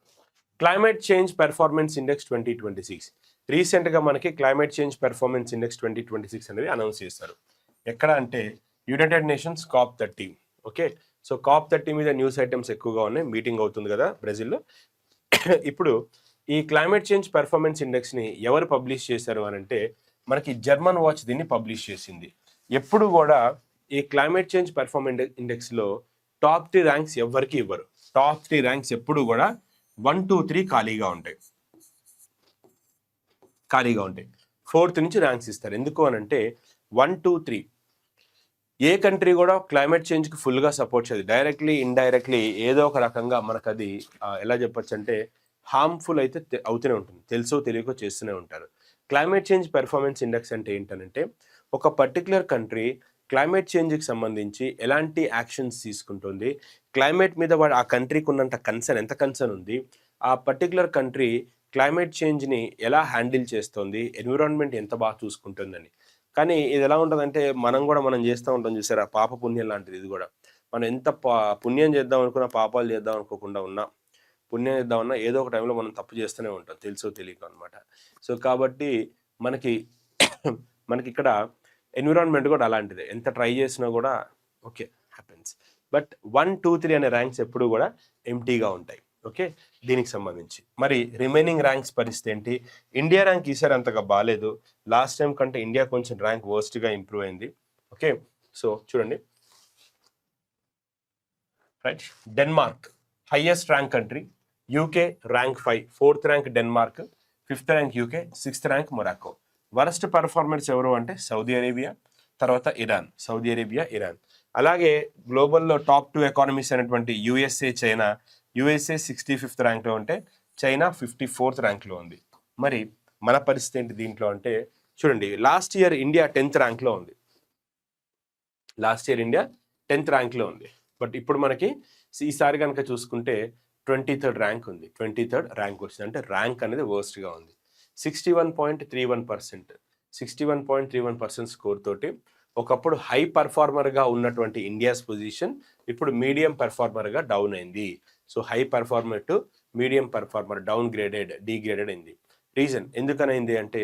Speaker 1: climate change performance index 2026. రీసెంట్గా మనకి క్లైమేట్ చేంజ్ పెర్ఫార్మెన్స్ ఇండెక్స్ 2026 అనేది అనౌన్స్ చేస్తారు. ఎక్కడ అంటే United nations COP30. Okay, so COP30 మీద న్యూస్ ఐటమ్స్ ఎక్కువగా ఉన్నాయి, మీటింగ్ అవుతుంది కదా బ్రెజిల్లో. ఇప్పుడు ఈ క్లైమేట్ చేంజ్ పెర్ఫార్మెన్స్ ఇండెక్స్ని ఎవరు పబ్లిష్ చేశారు అని అంటే, మనకి జర్మన్ వాచ్ దీన్ని పబ్లిష్ చేసింది. ఎప్పుడు కూడా ఈ క్లైమేట్ చేంజ్ పెర్ఫార్మెన్స్ ఇండెక్స్లో టాప్ 3 ర్యాంక్స్ ఎవరికి ఇవ్వరు. టాప్ 3 ర్యాంక్స్ ఎప్పుడు కూడా 1, 2, 3 ఖాళీగా ఉంటాయి. 4th నుంచి ర్యాంక్స్ ఇస్తారు. ఎందుకు అని అంటే 1, 2, 3 ఏ కంట్రీ కూడా క్లైమేట్ చేంజ్కి ఫుల్గా సపోర్ట్ చేయదు. డైరెక్ట్లీ ఇండైరెక్ట్లీ ఏదో ఒక రకంగా మనకు అది ఎలా చెప్పొచ్చు అంటే హార్మ్ఫుల్ అయితే అవుతూనే ఉంటుంది, తెలుసో తెలియకో చేస్తూనే ఉంటారు. క్లైమేట్ చేంజ్ పెర్ఫార్మెన్స్ ఇండెక్స్ అంటే ఏంటనంటే, ఒక పర్టికులర్ కంట్రీ క్లైమేట్ చేంజ్కి సంబంధించి ఎలాంటి యాక్షన్స్ తీసుకుంటుంది, క్లైమేట్ మీద ఆ కంట్రీకి ఉన్నంత కన్సర్న్, ఎంత కన్సర్న్ ఉంది, ఆ పర్టికులర్ కంట్రీ క్లైమేట్ చేంజ్ని ఎలా హ్యాండిల్ చేస్తుంది, ఎన్విరాన్మెంట్ ఎంత బాగా చూసుకుంటుందని. కానీ ఇది ఎలా ఉంటుందంటే, మనం చేస్తూ ఉంటాం చూసారా, పాప పుణ్యం లాంటిది ఇది కూడా. మనం ఎంత పుణ్యం చేద్దాం అనుకున్నా, పాపాలు చేద్దాం అనుకోకుండా ఉన్నా, పుణ్యం చేద్దామన్నా ఏదో ఒక టైంలో మనం తప్పు చేస్తూనే ఉంటాం, తెలుసో తెలియక అనమాట. సో కాబట్టి మనకి ఇక్కడ ఎన్విరాన్మెంట్ కూడా అలాంటిదే, ఎంత ట్రై చేసినా కూడా ఓకే హ్యాపెన్స్. బట్ 1, 2, 3 అనే ర్యాంక్స్ ఎప్పుడు కూడా ఎంటీగా ఉంటాయి. ఓకే, దీనికి సంబంధించి మరి రిమైనింగ్ ర్యాంక్స్ పరిస్థితి ఏంటి? ఇండియా ర్యాంక్ ఈసారి అంతగా బాగాలేదు, లాస్ట్ టైం కంటే ఇండియా కొంచెం ర్యాంక్ వర్స్ట్గా ఇంప్రూవ్ అయింది. ఓకే, సో చూడండి, right, Denmark highest rank country, UK rank 5, 4th rank Denmark, 5th rank UK, 6th rank Morocco. Worst performance ఎవరు అంటే సౌదీ అరేబియా, తర్వాత ఇరాన్. Saudi Arabia, Iran. అలాగే గ్లోబల్లో top 2 economies అయినటువంటి USA, China. USA 65th ర్యాంక్లో ఉంటే China 54th ర్యాంక్లో ఉంది. మరి మన పరిస్థితి ఏంటి దీంట్లో అంటే, చూడండి, లాస్ట్ ఇయర్ ఇండియా 10th ర్యాంక్లో ఉంది. బట్ ఇప్పుడు మనకి ఈసారి కనుక చూసుకుంటే 23rd ర్యాంక్ ఉంది. 23rd ర్యాంక్ వచ్చింది. అంటే ర్యాంక్ అనేది వర్స్ట్గా ఉంది. 61.31%, 61.31% స్కోర్ తోటి ఒకప్పుడు హై పర్ఫార్మర్గా ఉన్నటువంటి ఇండియాస్ పొజిషన్ ఇప్పుడు మీడియం పర్ఫార్మర్గా డౌన్ అయింది. So high performer to medium performer down graded, degraded అయింది. రీజన్ ఎందుకనైంది అంటే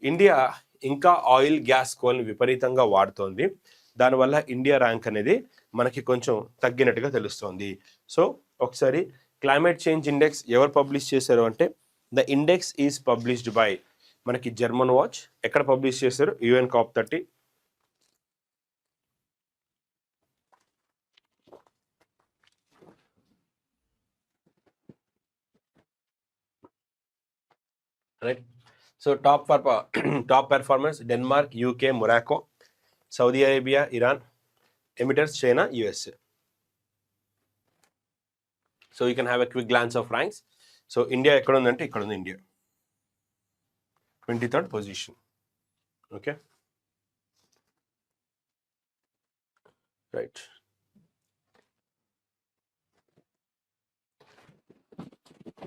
Speaker 1: ఇండియా ఇంకా ఆయిల్ గ్యాస్ కోల్ని విపరీతంగా వాడుతోంది. దానివల్ల ఇండియా ర్యాంక్ అనేది మనకి కొంచెం తగ్గినట్టుగా తెలుస్తోంది. సో ఒకసారి క్లైమేట్ చేంజ్ ఇండెక్స్ ఎవరు పబ్లిష్ చేశారు అంటే the index is published by మనకి జర్మన్ వాచ్. ఎక్కడ పబ్లిష్ చేశారు? UN COP30. Right. So top performers Denmark, UK, Morocco, Saudi Arabia, Iran, Emirates, China, USA. So you can have a quick glance off ranks. So India ఎక్కడ ఉందంటే ఇక్కడ ఉంది. India 23rd position. Okay right.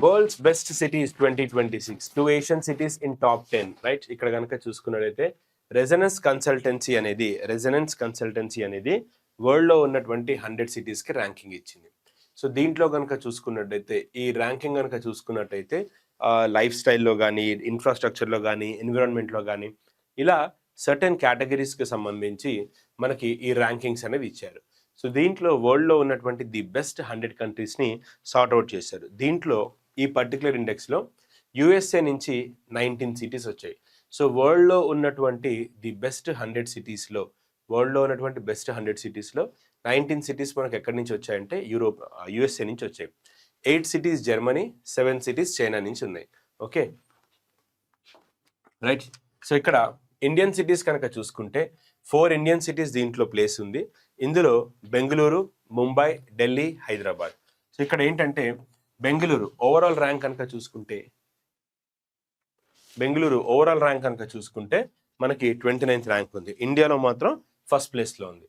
Speaker 1: World's best cities 2026, 2 Asian cities in top 10. Right. ఇక్కడ కనుక చూసుకున్నట్లయితే resonance consultancy అనేది వరల్డ్లో ఉన్నటువంటి 100 సిటీస్కి ర్యాంకింగ్ ఇచ్చింది. సో దీంట్లో కనుక చూసుకున్నట్టయితే ఈ ర్యాంకింగ్ కనుక చూసుకున్నట్టయితే లైఫ్ స్టైల్లో కానీ, ఇన్ఫ్రాస్ట్రక్చర్లో కానీ, ఎన్విరాన్మెంట్లో కానీ ఇలా సర్టెన్ కేటగిరీస్కి సంబంధించి మనకి ఈ ర్యాంకింగ్స్ అనేది ఇచ్చారు. సో దీంట్లో వరల్డ్లో ఉన్నటువంటి ది బెస్ట్ 100 కంట్రీస్ని సార్ట్అవుట్ చేశారు. దీంట్లో ఈ పర్టికులర్ ఇండెక్స్లో USA నుంచి 19 సిటీస్ వచ్చాయి. సో వరల్డ్లో ఉన్నటువంటి ది బెస్ట్ 100 సిటీస్లో 19 సిటీస్ మనకు ఎక్కడి నుంచి వచ్చాయంటే USA నుంచి వచ్చాయి. 8 సిటీస్ జర్మనీ, 7 సిటీస్ చైనా నుంచి ఉన్నాయి. Okay right. సో ఇక్కడ ఇండియన్ సిటీస్ కనుక చూసుకుంటే 4 ఇండియన్ సిటీస్ దీంట్లో ప్లేస్ ఉంది. ఇందులో బెంగళూరు, ముంబై, ఢిల్లీ, హైదరాబాద్. సో ఇక్కడ ఏంటంటే బెంగళూరు ఓవరాల్ ర్యాంక్ కనుక చూసుకుంటే మనకి 29th ర్యాంక్ ఉంది. ఇండియాలో మాత్రం ఫస్ట్ ప్లేస్లో ఉంది.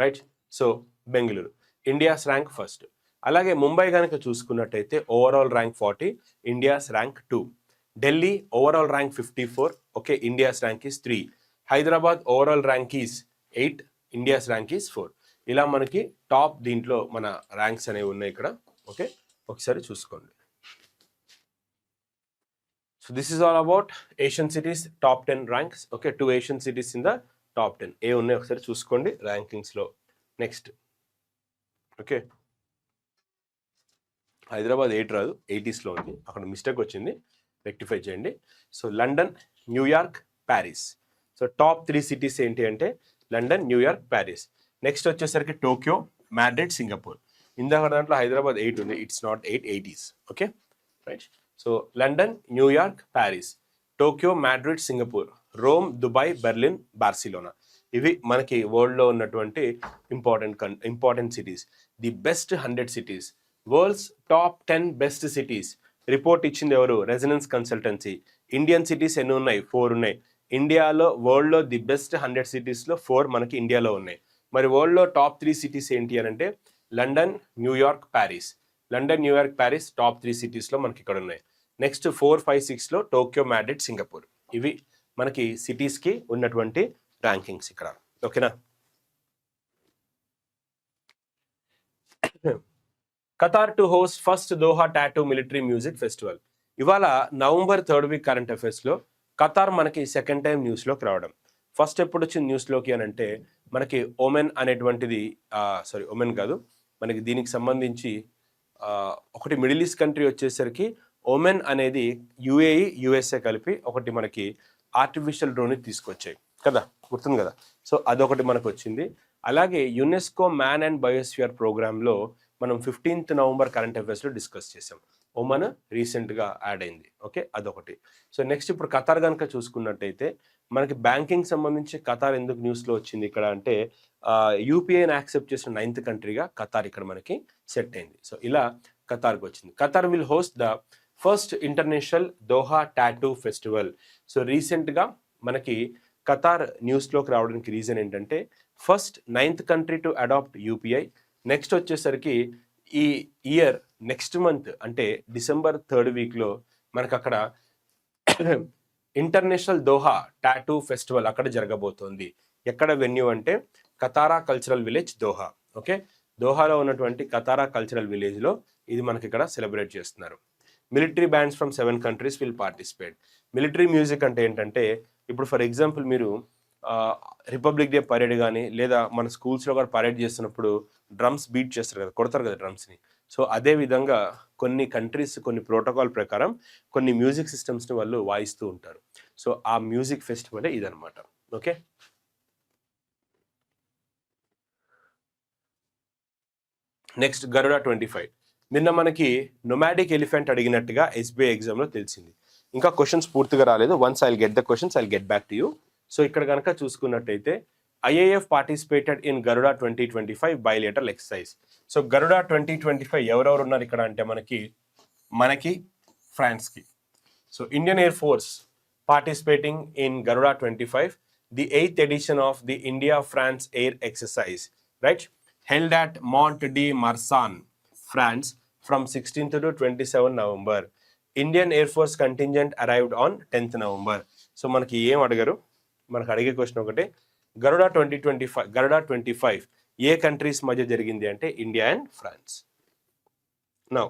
Speaker 1: Right. So Bengaluru India's rank first. అలాగే ముంబై కనుక చూసుకున్నట్టయితే overall rank 40, India's rank 2. Delhi overall rank 54, okay, India's rank is 3. Hyderabad overall rank is 8, India's rank is 4. ఇలా మనకి టాప్ దీంట్లో మన ర్యాంక్స్ అనేవి ఉన్నాయి ఇక్కడ. ఓకే ఒకసారి చూసుకోండి. So this is all about Asian cities top 10 ranks. Okay 2 Asian cities in the top 10 ఏ ఉన్నాయి ఒకసారి చూసుకోండి ర్యాంకింగ్స్లో. నెక్స్ట్ ఓకే హైదరాబాద్ 8 రాదు, 80sలో ఉంది, అక్కడ మిస్టేక్ వచ్చింది, రెక్టిఫై చేయండి. So London, New York, Paris. So top 3 cities ఏంటి అంటే లండన్, న్యూయార్క్, ప్యారిస్. నెక్స్ట్ వచ్చేసరికి టోక్యో, మాడ్రిడ్, సింగపూర్. ఇందాక దాంట్లో హైదరాబాద్ 8 ఉంది, it's not 8, 80s. Okay right. So London, New York, Paris, Tokyo, Madrid, Singapore, Rome, Dubai, Berlin, Barcelona. ఇవి మనకి వరల్డ్లో ఉన్నటువంటి important cities. The best 100 cities, world's top 10 best cities. Report ఇచ్చింది ఎవరు? Resonance consultancy. ఇండియన్ సిటీస్ ఎన్ని ఉన్నాయి? 4 ఉన్నాయి. ఇండియాలో వరల్డ్లో ది బెస్ట్ 100 సిటీస్లో 4 మనకి ఇండియాలో ఉన్నాయి. మరి వరల్డ్లో టాప్ 3 సిటీస్ ఏంటి అని అంటే London, New York, Paris. London, New York, Paris top 3 సిటీస్లో మనకి ఇక్కడ ఉన్నాయి. నెక్స్ట్ 4, 5, 6లో టోక్యో, మాడ్రిడ్, సింగపూర్. ఇవి మనకి సిటీస్కి ఉన్నటువంటి ర్యాంకింగ్స్ ఇక్కడ. ఓకేనా. Qatar to host first Doha tattoo military music festival. ఇవాళ November 3rd వీక్ కరెంట్ అఫైర్స్లో ఖతార్ మనకి సెకండ్ టైం న్యూస్లోకి రావడం. ఫస్ట్ ఎప్పుడు వచ్చింది న్యూస్లోకి అని అంటే మనకి ఒమెన్ అనేటువంటిది ఒమెన్ కాదు, మనకి దీనికి సంబంధించి ఒకటి మిడిల్ ఈస్ట్ కంట్రీ వచ్చేసరికి ఒమెన్ అనేది UAE, USA కలిపి ఒకటి మనకి ఆర్టిఫిషియల్ డ్రోన్ని తీసుకొచ్చాయి కదా, గుర్తుంది కదా. సో అదొకటి మనకు వచ్చింది. అలాగే యునెస్కో మ్యాన్ అండ్ బయోస్ఫియర్ ప్రోగ్రాంలో మనం 15th November కరెంట్ అఫైర్స్లో డిస్కస్ చేసాం. ఒమన్ రీసెంట్గా యాడ్ అయింది. ఓకే అదొకటి. సో నెక్స్ట్ ఇప్పుడు ఖతార్ కనుక చూసుకున్నట్టయితే మనకి బ్యాంకింగ్ సంబంధించి ఖతార్ ఎందుకు న్యూస్లో వచ్చింది ఇక్కడ అంటే యూపీఐని యాక్సెప్ట్ చేసిన 9th కంట్రీగా ఖతార్ ఇక్కడ మనకి సెట్ అయింది. సో ఇలా ఖతార్కి వచ్చింది. Qatar will host the first international Doha tattoo festival. So రీసెంట్గా మనకి ఖతార్ న్యూస్లోకి రావడానికి రీజన్ ఏంటంటే first 9th country to adopt UPI. Next వచ్చేసరికి ఈ ఇయర్ నెక్స్ట్ మంత్ అంటే డిసెంబర్ 3rd వీక్లో మనకు అక్కడ ఇంటర్నేషనల్ దోహా టాటూ ఫెస్టివల్ అక్కడ జరగబోతోంది. ఎక్కడ వెన్యూ అంటే కతారా కల్చరల్ విలేజ్ దోహా. ఓకే, దోహాలో ఉన్నటువంటి కతారా కల్చరల్ విలేజ్లో ఇది మనకి ఇక్కడ సెలబ్రేట్ చేస్తున్నారు. Military bands from 7 countries will participate. Military music అంటే ఏంటంటే ఇప్పుడు ఫర్ ఎగ్జాంపుల్ మీరు రిపబ్లిక్ డే పరేడ్ కానీ లేదా మన స్కూల్స్లో కూడా పరేడ్ చేస్తున్నప్పుడు డ్రమ్స్ బీట్ చేస్తారు కదా, కొడతారు కదా డ్రమ్స్ని. సో అదే విధంగా కొన్ని కంట్రీస్ కొన్ని ప్రోటోకాల్ ప్రకారం కొన్ని మ్యూజిక్ సిస్టమ్స్ని వాళ్ళు వాయిస్తూ ఉంటారు. సో ఆ మ్యూజిక్ ఫెస్టివలే ఇదనమాట. Okay, next Garuda 25. నిన్న మనకి నొమాడిక్ ఎలిఫెంట్ అడిగినట్టుగా ఎస్బీఐ ఎగ్జామ్లో తెలిసింది. ఇంకా క్వశ్చన్స్ పూర్తిగా రాలేదు. Once I'll get the questions I'll get back to you. So ఇక్కడ కనుక చూసుకున్నట్టయితే IAF participated in Garuda 2025 bilateral exercise. So Garuda 2025 ఎవరెవరు ఉన్నారు ఇక్కడ అంటే మనకి ఫ్రాన్స్కి. So Indian air force participating in Garuda 25, the 8th edition of the India France Air Exercise, right, held at Mont de Marsan, France from 16th to 27th November. Indian Air Force contingent arrived on 10th November. So మనకి ఏం అడిగారు, మనకు అడిగే question ఒకటే, గరుడా 25 ఏ countries మధ్య జరిగింది అంటే India and France. Now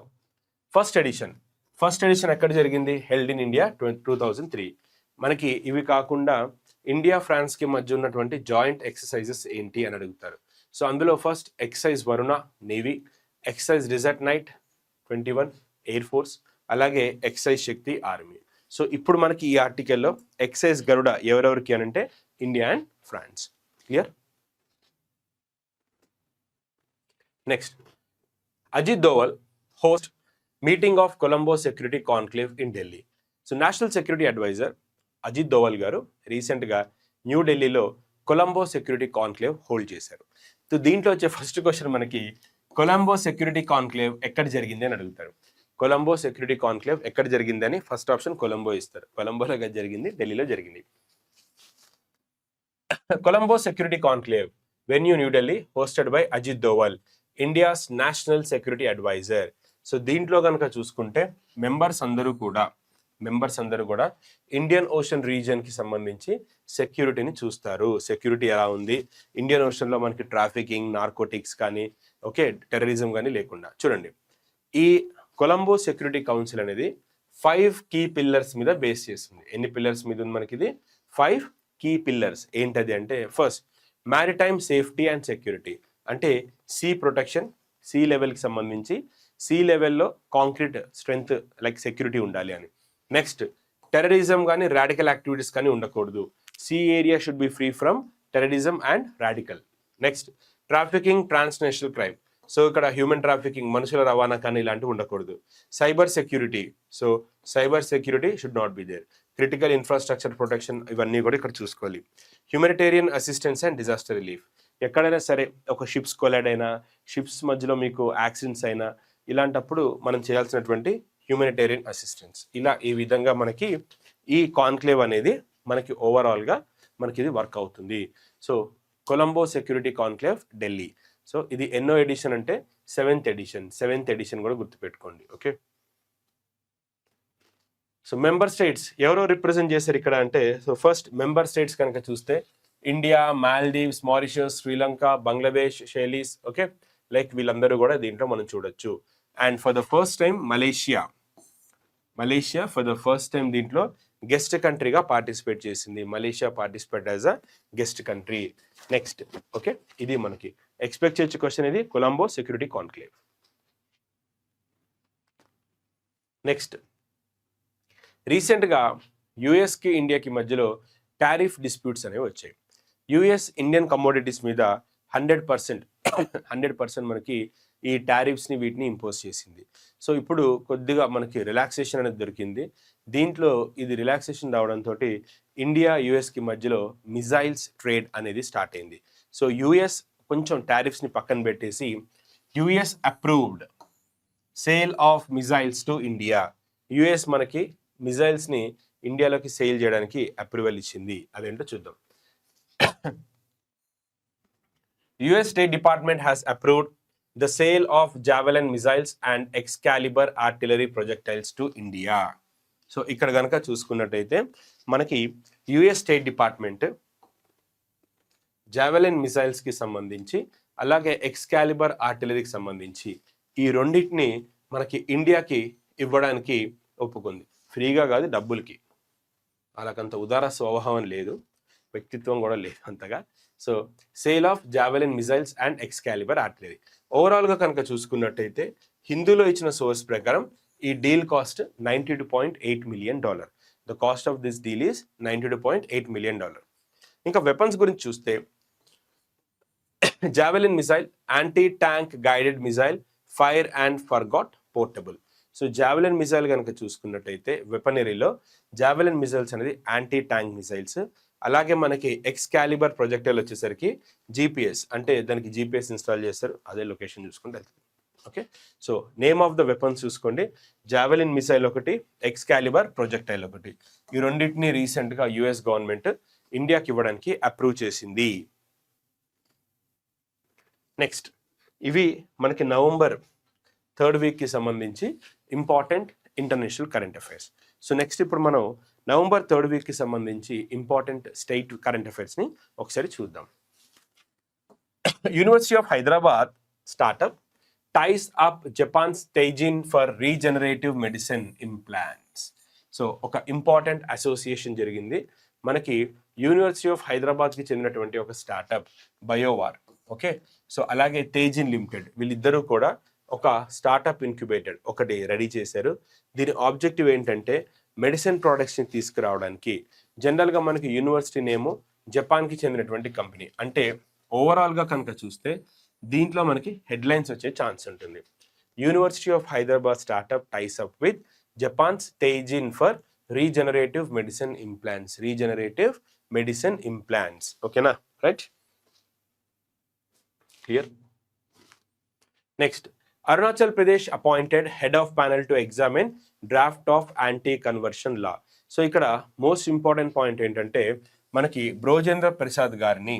Speaker 1: first edition ఎక్కడ జరిగింది, హెల్డ్ ఇన్ ఇండియా 2003. మనకి ఇవి కాకుండా ఇండియా ఫ్రాన్స్కి మధ్య ఉన్నటువంటి జాయింట్ ఎక్సర్సైజెస్ ఏంటి అని అడుగుతారు. సో అందులో first exercise Varuna navy, exercise Desert Knight 21 air force, అలాగే ఎక్సైజ్ శక్తి ఆర్మీ. సో ఇప్పుడు మనకి ఈ ఆర్టికల్లో ఎక్సైజ్ గరుడ ఎవరెవరికి అని అంటే India and France. Clear? Next, Ajit Doval host meeting of Colombo security conclave in Delhi. So national security adviser Ajit Doval garu రీసెంట్గా న్యూఢిల్లీలో కొలంబో సెక్యూరిటీ కాన్క్లేవ్ హోల్డ్ చేశారు. సో దీంట్లో వచ్చే ఫస్ట్ క్వశ్చన్ మనకి కొలంబో సెక్యూరిటీ కాన్క్లేవ్ ఎక్కడ జరిగింది అని అడుగుతారు. కొలంబో సెక్యూరిటీ కాన్క్లేవ్ ఎక్కడ జరిగిందని ఫస్ట్ ఆప్షన్ కొలంబో ఇస్తారు. కొలంబోలో జరిగింది, ఢిల్లీలో జరిగింది. Colombo security conclave venue New Delhi, hosted by Ajit Doval, India's national security adviser. So దీంట్లో కనుక చూసుకుంటే మెంబర్స్ అందరూ కూడా ఇండియన్ ఓషన్ రీజియన్కి సంబంధించి సెక్యూరిటీని చూస్తారు. సెక్యూరిటీ ఎలా ఉంది ఇండియన్ ఓషన్లో, మనకి ట్రాఫికింగ్, నార్కోటిక్స్ కానీ ఓకే టెర్రరిజం కానీ లేకుండా. చూడండి, ఈ కొలంబో సెక్యూరిటీ కౌన్సిల్ అనేది 5 కీ పిల్లర్స్ మీద బేస్ చేస్తుంది. ఎన్ని పిల్లర్స్ మీద ఉంది మనకి ఇది? 5 కీ పిల్లర్స్. ఏంటది అంటే first maritime safety and security, అంటే సీ ప్రొటెక్షన్, సీ లెవెల్కి సంబంధించి సీ లెవెల్లో కాంక్రీట్ స్ట్రెంగ్త్ లైక్ సెక్యూరిటీ ఉండాలి అని. నెక్స్ట్, టెర్రరిజం కానీ రాడికల్ యాక్టివిటీస్ కానీ ఉండకూడదు. Sea area should be free from terrorism and radical. Next, trafficking, transnational crime. So ఇక్కడ హ్యూమన్ ట్రాఫికింగ్, మనుషుల రవాణా కానీ ఇలాంటివి ఉండకూడదు. Cyber security, so cyber security should not be there. Critical infrastructure protection, ఇవన్నీ కూడా ఇక్కడ చూసుకోవాలి. Humanitarian assistance and disaster relief. ఎక్కడైనా సరే ఒక షిప్స్ కొలైడ్ అయినా, షిప్స్ మధ్యలో మీకు యాక్సిడెంట్స్ అయినా, ఇలాంటప్పుడు మనం చేయాల్సినటువంటి హ్యూమనిటేరియన్ అసిస్టెన్స్. ఇలా ఈ విధంగా మనకి ఈ కాన్క్లేవ్ అనేది మనకి ఓవరాల్గా మనకి ఇది వర్క్ అవుతుంది. So Colombo security conclave Delhi. So ఇది ఎన్నో ఎడిషన్ అంటే 7th ఎడిషన్ కూడా గుర్తుపెట్టుకోండి. ఓకే, సో మెంబర్ స్టేట్స్ ఎవరో రిప్రజెంట్ చేశారు ఇక్కడ అంటే, సో ఫస్ట్ మెంబర్ స్టేట్స్ కనుక చూస్తే India, Maldives, Mauritius, Sri Lanka, Bangladesh, Seychelles, okay like వీళ్ళందరూ కూడా దీంట్లో మనం చూడొచ్చు. And for the first time Malaysia for the first time దీంట్లో గెస్ట్ కంట్రీగా పార్టిసిపేట్ చేసింది. Malaysia participate as a guest country. Next, okay ఇది మనకి ఎక్స్పెక్ట్ చేయొచ్చు క్వశ్చన్, ఇది కొలంబో సెక్యూరిటీ కాన్క్లేవ్. నెక్స్ట్, రీసెంట్గా యుఎస్కి ఇండియాకి మధ్యలో టారిఫ్ డిస్ప్యూట్స్ అనేవి వచ్చాయి. యుఎస్ ఇండియన్ కమోడిటీస్ మీద 100% మనకి ఈ టారిఫ్స్ని వీటిని ఇంపోజ్ చేసింది. సో ఇప్పుడు కొద్దిగా మనకి రిలాక్సేషన్ అనేది దొరికింది. దీంట్లో ఇది రిలాక్సేషన్ రావడంతో ఇండియా యుఎస్కి మధ్యలో మిజైల్స్ ట్రేడ్ అనేది స్టార్ట్ అయింది. సో యుఎస్ కొంచెం టారిఫ్స్ని పక్కన పెట్టేసి US approved sale of missiles to India. US మనకి మిజైల్స్ని ఇండియాలోకి సేల్ చేయడానికి అప్రూవల్ ఇచ్చింది. అదేంటో చూద్దాం. US State Department has approved the sale of Javelin missiles and Excalibur artillery projectiles to India. So ఇక్కడ కనుక చూసుకున్నట్టయితే మనకి యుఎస్ స్టేట్ డిపార్ట్మెంట్ జావెలిన్ మిసైల్స్కి సంబంధించి అలాగే ఎక్స్కాలిబర్ ఆర్టిలరీకి సంబంధించి ఈ రెండింటిని మనకి ఇండియాకి ఇవ్వడానికి ఒప్పుకుంది. ఫ్రీగా కాదు, డబ్బులకి. వాళ్ళకంత ఉదార స్వభావం లేదు, వ్యక్తిత్వం కూడా లేదు అంతగా. So sale of javelin missiles and ఎక్స్కాలిబర్ artillery. ఓవరాల్గా కనుక చూసుకున్నట్టయితే హిందూలో ఇచ్చిన సోర్స్ ప్రకారం ఈ deal cost $92.8 million. The cost of this deal is $92.8 million. ఇంకా వెపన్స్ గురించి చూస్తే javelin missile, anti tank guided missile, fire and forgot portable. So javelin missile కనుక చూసుకున్నట్టయితే వెపనరీలో జావెలిన్ మిసైల్స్ అనేది యాంటీ ట్యాంక్ మిసైల్స్. అలాగే మనకి ఎక్స్కాలిబర్ ప్రొజెక్టైల్ వచ్చేసరికి జీపీఎస్, అంటే దానికి జీపీఎస్ ఇన్స్టాల్ చేస్తారు, అదే లొకేషన్ చూసుకుంటే. Okay, so name of the weapons చూసుకోండి, జావెలిన్ మిసైల్ ఒకటి, ఎక్స్కాలిబర్ ప్రొజెక్టైల్ ఒకటి. ఈ రెండింటిని రీసెంట్గా యుఎస్ గవర్నమెంట్ ఇండియాకి ఇవ్వడానికి అప్రూవ్ చేసింది. నెక్స్ట్, ఇవి మనకి నవంబర్ 3rd వీక్కి సంబంధించి important international current affairs. So next ఇప్పుడు మనం నవంబర్ 3rd వీక్కి సంబంధించి ఇంపార్టెంట్ స్టేట్ కరెంట్ అఫైర్స్ని ఒకసారి చూద్దాం. University of Hyderabad startup ties up Japan's Teijin for regenerative medicine implants. So ఒక ఇంపార్టెంట్ అసోసియేషన్ జరిగింది మనకి యూనివర్సిటీ ఆఫ్ హైదరాబాద్కి చెందినటువంటి ఒక స్టార్టప్ బయోవార్. ఓకే, సో అలాగే తేజిన్ లిమిటెడ్, వీళ్ళిద్దరూ కూడా ఒక స్టార్టప్ ఇంక్యుబేటెడ్ ఒకటి రెడీ చేశారు. దీని ఆబ్జెక్టివ్ ఏంటంటే మెడిసిన్ ప్రోడక్ట్స్ని తీసుకురావడానికి. జనరల్గా మనకి యూనివర్సిటీ నేమో జపాన్కి చెందినటువంటి కంపెనీ, అంటే ఓవరాల్గా కనుక చూస్తే దీంట్లో మనకి హెడ్లైన్స్ వచ్చే ఛాన్స్ ఉంటుంది. University of Hyderabad startup ties up with Japan's Teijin for regenerative medicine implants. Regenerative medicine implants. ఓకేనా, right, clear. Next, Arunachal Pradesh appointed head of panel to examine draft of anti conversion law. So ఇక్కడ most important point ఏంటంటే మనకి బ్రోజేంద్ర ప్రసాద్ గారిని,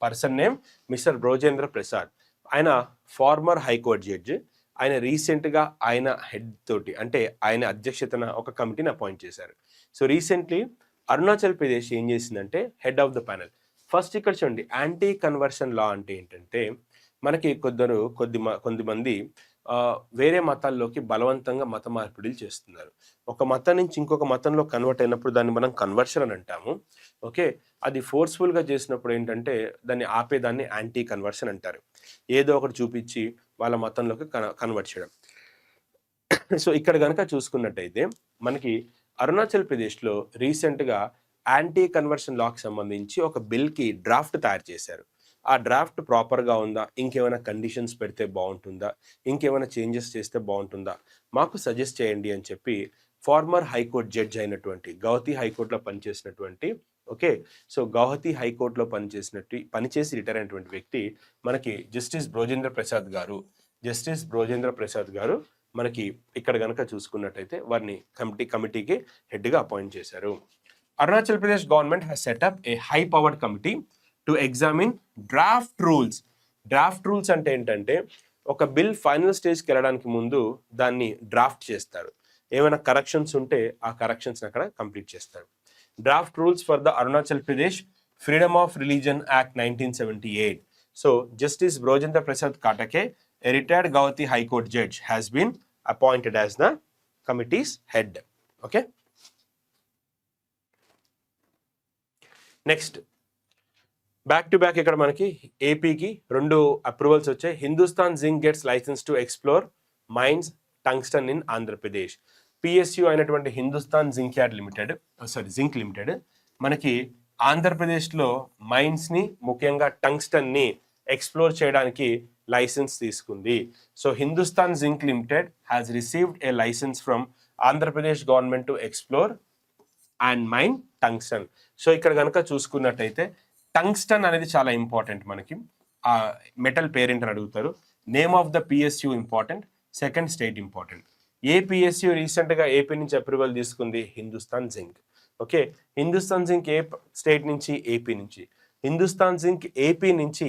Speaker 1: person name mister Brojendra Prasad, ఆయన former high court judge. ఆయన రీసెంట్గా ఆయన head తోటి, అంటే ఆయన అధ్యక్షతన ఒక కమిటీని అపాయింట్ చేశారు. సో రీసెంట్లీ అరుణాచల్ ప్రదేశ్ ఏం చేసిందంటే head of the panel. First ఇక్కడ చూడండి, యాంటీ కన్వర్షన్ లా అంటే ఏంటంటే మనకి కొద్దిమంది వేరే మతాల్లోకి బలవంతంగా మత మార్పిడిలు చేస్తున్నారు. ఒక మతం నుంచి ఇంకొక మతంలో కన్వర్ట్ అయినప్పుడు దాన్ని మనం కన్వర్షన్ అని అంటాము. ఓకే, అది ఫోర్స్ఫుల్గా చేసినప్పుడు ఏంటంటే దాన్ని ఆపేదాన్ని యాంటీ కన్వర్షన్ అంటారు. ఏదో ఒకటి చూపించి వాళ్ళ మతంలోకి కన్వర్ట్ చేయడం. సో ఇక్కడ కనుక చూసుకున్నట్టయితే మనకి అరుణాచల్ ప్రదేశ్లో రీసెంట్గా యాంటీ కన్వర్షన్ లాకి సంబంధించి ఒక బిల్కి డ్రాఫ్ట్ తయారు చేశారు. ఆ డ్రాఫ్ట్ ప్రాపర్గా ఉందా, ఇంకేమైనా కండిషన్స్ పెడితే బాగుంటుందా, ఇంకేమైనా చేంజెస్ చేస్తే బాగుంటుందా, మాకు సజెస్ట్ చేయండి అని చెప్పి ఫార్మర్ హైకోర్టు జడ్జ్ అయినటువంటి, గౌహతి హైకోర్టులో పనిచేసినటువంటి, ఓకే, సో గౌహతి హైకోర్టులో పనిచేసి రిటైర్ అయినటువంటి వ్యక్తి మనకి జస్టిస్ బ్రోజేంద్ర ప్రసాద్ గారు మనకి ఇక్కడ కనుక చూసుకున్నట్టయితే వారిని కమిటీకి హెడ్గా అపాయింట్ చేశారు. Arunachal Pradesh government has setup A high powered committee to examine draft rules. Draft rules అంటే ఏంటంటే ఒక బిల్ ఫైనల్ స్టేజ్కి వెళ్ళడానికి ముందు దాన్ని డ్రాఫ్ట్ చేస్తారు. ఏమైనా కరెక్షన్స్ ఉంటే ఆ కరెక్షన్స్ అక్కడ కంప్లీట్ చేస్తారు. Draft rules for the Arunachal Pradesh freedom of religion act 1978. So justice Brojendra Prasad Katakey, a retired Gauhati High Court judge, has been appointed as the committee's head. Okay. Next, back to back ఇక్కడ మనకి ఏపీకి 2 approvals వచ్చాయి. Hindustan Zinc gets licence to explore mines tungsten in Andhra Pradesh. PSU అయినటువంటి Hindustan Zinc Limited మనకి ఆంధ్రప్రదేశ్లో మైన్స్ని, ముఖ్యంగా టంగ్స్టన్ని ఎక్స్ప్లోర్ చేయడానికి లైసెన్స్ తీసుకుంది. So Hindustan Zinc Limited has received a licence from Andhra Pradesh government to explore and mine tungsten. So ఇక్కడ కనుక చూసుకున్నట్టయితే టంగ్స్టన్ అనేది చాలా ఇంపార్టెంట్. మనకి ఆ మెటల్ పేరెంట్ అని అడుగుతారు. Name of the PSU important, second state important. ఏ పిఎస్యు రీసెంట్గా ఏపీ నుంచి అప్రూవల్ తీసుకుంది? Hindustan Zinc. Okay, Hindustan Zinc ఏ స్టేట్ నుంచి? ఏపీ నుంచి. హిందుస్థాన్ జింక్ ఏపీ నుంచి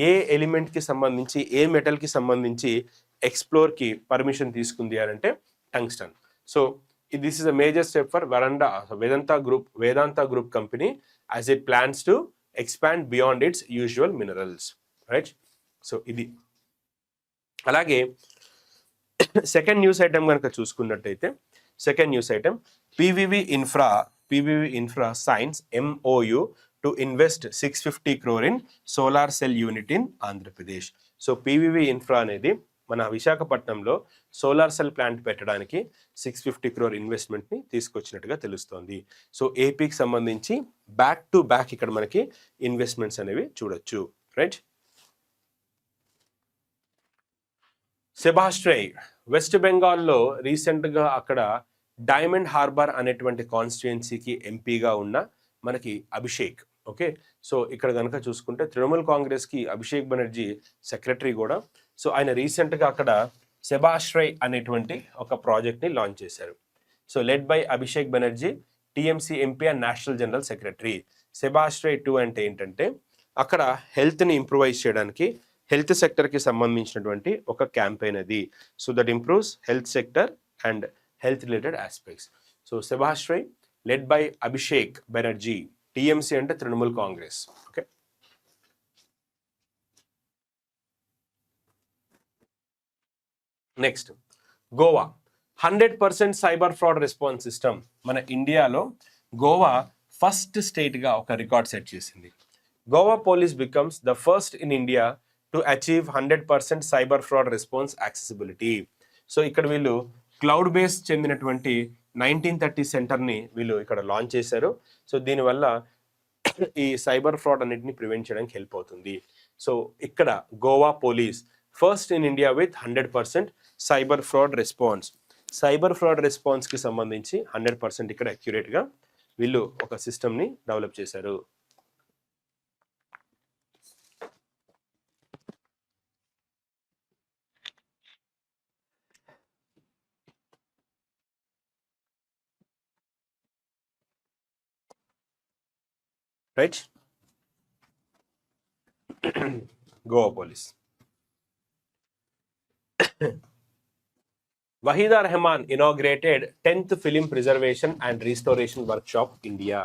Speaker 1: ఏ ఎలిమెంట్కి సంబంధించి ఏ మెటల్కి సంబంధించి ఎక్స్ప్లోర్కి పర్మిషన్ తీసుకుంది అని అంటే tungsten. So this is a major step for Vedanta group company as it plans to expand beyond it's usual minerals, right. So ఇది. అలాగే సెకండ్ న్యూస్ ఐటమ్ కనుక చూసుకున్నట్టయితే, second news item PVV infra science MOU to invest 650 crore in solar cell unit in Andhra Pradesh. So PVV infra అనేది మన విశాఖపట్నంలో solar cell plant పెట్టడానికి 650 crore ఇన్వెస్ట్మెంట్ని తీసుకొచ్చినట్టుగా తెలుస్తోంది. So ఏపీకి సంబంధించి బ్యాక్ టు బ్యాక్ ఇక్కడ మనకి ఇన్వెస్ట్మెంట్స్ అనేవి చూడొచ్చు, రైట్. సెబాస్ట్రేయ్ వెస్ట్ బెంగాల్లో రీసెంట్గా అక్కడ డైమండ్ హార్బర్ అనేటువంటి కాన్స్టిట్యుయెన్సీకి ఎంపీగా ఉన్న మనకి అభిషేక్. ఓకే, సో ఇక్కడ కనుక చూసుకుంటే తృణమూల్ కాంగ్రెస్కి అభిషేక్ బెనర్జీ సెక్రటరీ కూడా. సో ఆయన రీసెంట్గా అక్కడ సెబాస్ట్రేయ్ అనేటువంటి ఒక ప్రాజెక్ట్ని లాంచ్ చేశారు. So led by Abhishek Banerjee, TMC MP and national general secretary. Sebaashray 2 అంటే ఏంటంటే అక్కడ హెల్త్ని ఇంప్రూవైజ్ చేయడానికి హెల్త్ సెక్టర్కి సంబంధించినటువంటి ఒక క్యాంపెయిన్ అది. So that improves health sector and health related aspects. So Sebaashray led by Abhishek Banerjee, TMC అంటే Trinamool Congress. Okay, next Goa 100% cyber fraud response system. మన ఇండియాలో గోవా ఫస్ట్ స్టేట్గా ఒక రికార్డ్ సెట్ చేసింది. Goa police becomes the first in India to achieve 100% cyber fraud response accessibility. So ఇక్కడ వీళ్ళు cloud base చెందినటువంటి 1930 సెంటర్ని వీళ్ళు ఇక్కడ లాంచ్ చేశారు. సో దీనివల్ల ఈ సైబర్ ఫ్రాడ్ అన్నిటిని ప్రివెంట్ చేయడానికి హెల్ప్ అవుతుంది. సో ఇక్కడ Goa police first in India with 100% cyber fraud response. Cyber fraud రెస్పాన్స్కి సంబంధించి 100% ఇక్కడ అక్యురేట్గా వీళ్ళు ఒక సిస్టమ్ని డెవలప్ చేశారు. Right, Goa police. Wahida Rahman inaugurated 10th Film Preservation and Restoration Workshop, India.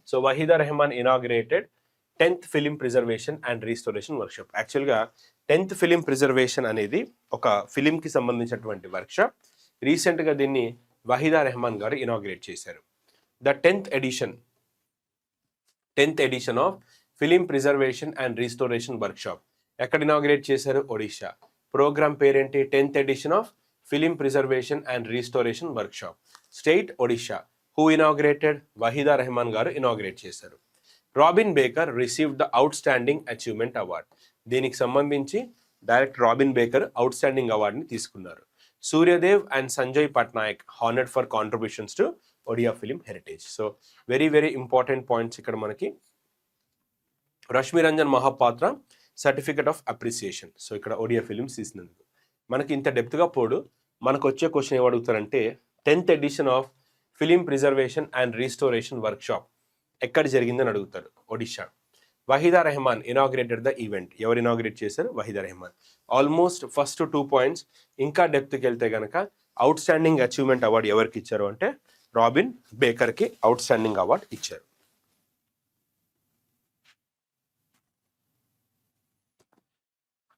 Speaker 1: So Wahida Rahman inaugurated 10th Film Preservation and Restoration Workshop. యాక్చువల్గా 10th Film Preservation అనేది ఒక ఫిలింకి సంబంధించినటువంటి వర్క్షాప్. రీసెంట్గా దీన్ని వహీదా రెహమాన్ గారు ఇనాగ్రేట్ చేశారు. The 10th edition of film preservation and restoration workshop ఎక్కడ inaugurate చేశారు? ఒడిషా. ప్రోగ్రామ్ పేరేంటి? 10th edition of film preservation and restoration workshop. State Odisha. Who inaugurated? Waheeda Rahman గారు ఇనాగ్రేట్ చేశారు. Robin Baker received the outstanding achievement award. దీనికి సంబంధించి director Robin Baker outstanding అవార్డుని తీసుకున్నారు. Suryadev and Sanjay Patnaik honoured for contributions to Odia film heritage. So very very important points ఇక్కడ మనకి. Rashmi Ranjan Mohapatra certificate of appreciation. So ఇక్కడ Odia films తీసినందుకు. మనకి ఇంత డెప్త్గా పోడు. మనకు వచ్చే క్వశ్చన్ ఏమడుగుతారంటే 10th edition of film preservation and restoration workshop ఎక్కడ జరిగిందని అడుగుతారు. Odisha. Waheeda Rehman inaugurated the event. ఎవరు ఇనాగ్రేట్ చేశారు? Waheeda Rehman. Almost first 2 points. ఇంకా డెప్త్కి వెళ్తే కనుక అవుట్ స్టాండింగ్ అచీవ్మెంట్ అవార్డు ఎవరికి ఇచ్చారు అంటే రాబిన్ బేకర్కి అవుట్ స్టాండింగ్ అవార్డు ఇచ్చారు.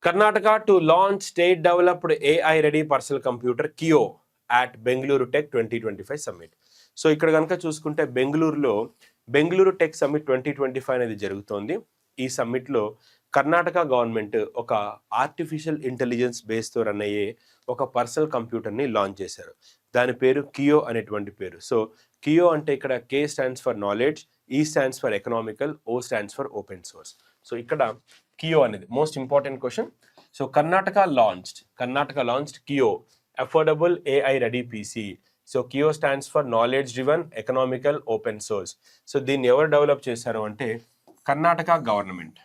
Speaker 1: Karnataka to launch state developed AI ready personal computer KIO at Bengaluru Tech 2025 Summit. So ఇక్కడ కనుక చూసుకుంటే బెంగళూరు టెక్ సమ్మిట్ 2025 అనేది జరుగుతోంది. ఈ సమ్మిట్లో కర్ణాటక గవర్నమెంట్ ఒక ఆర్టిఫిషియల్ ఇంటెలిజెన్స్ బేస్తో రన్ అయ్యే ఒక పర్సనల్ కంప్యూటర్ని లాంచ్ చేశారు. దాని పేరు కియో అనేటువంటి పేరు. సో కియో అంటే ఇక్కడ K stands for knowledge, E stands for economical, O stands for open source. So ఇక్కడ కియో అనేది most important question. So Karnataka launched KEO affordable AI ready PC. So KEO stands for knowledge driven, economical, open source. So దీన్ని ఎవరు develop చేశారు అంటే Karnataka government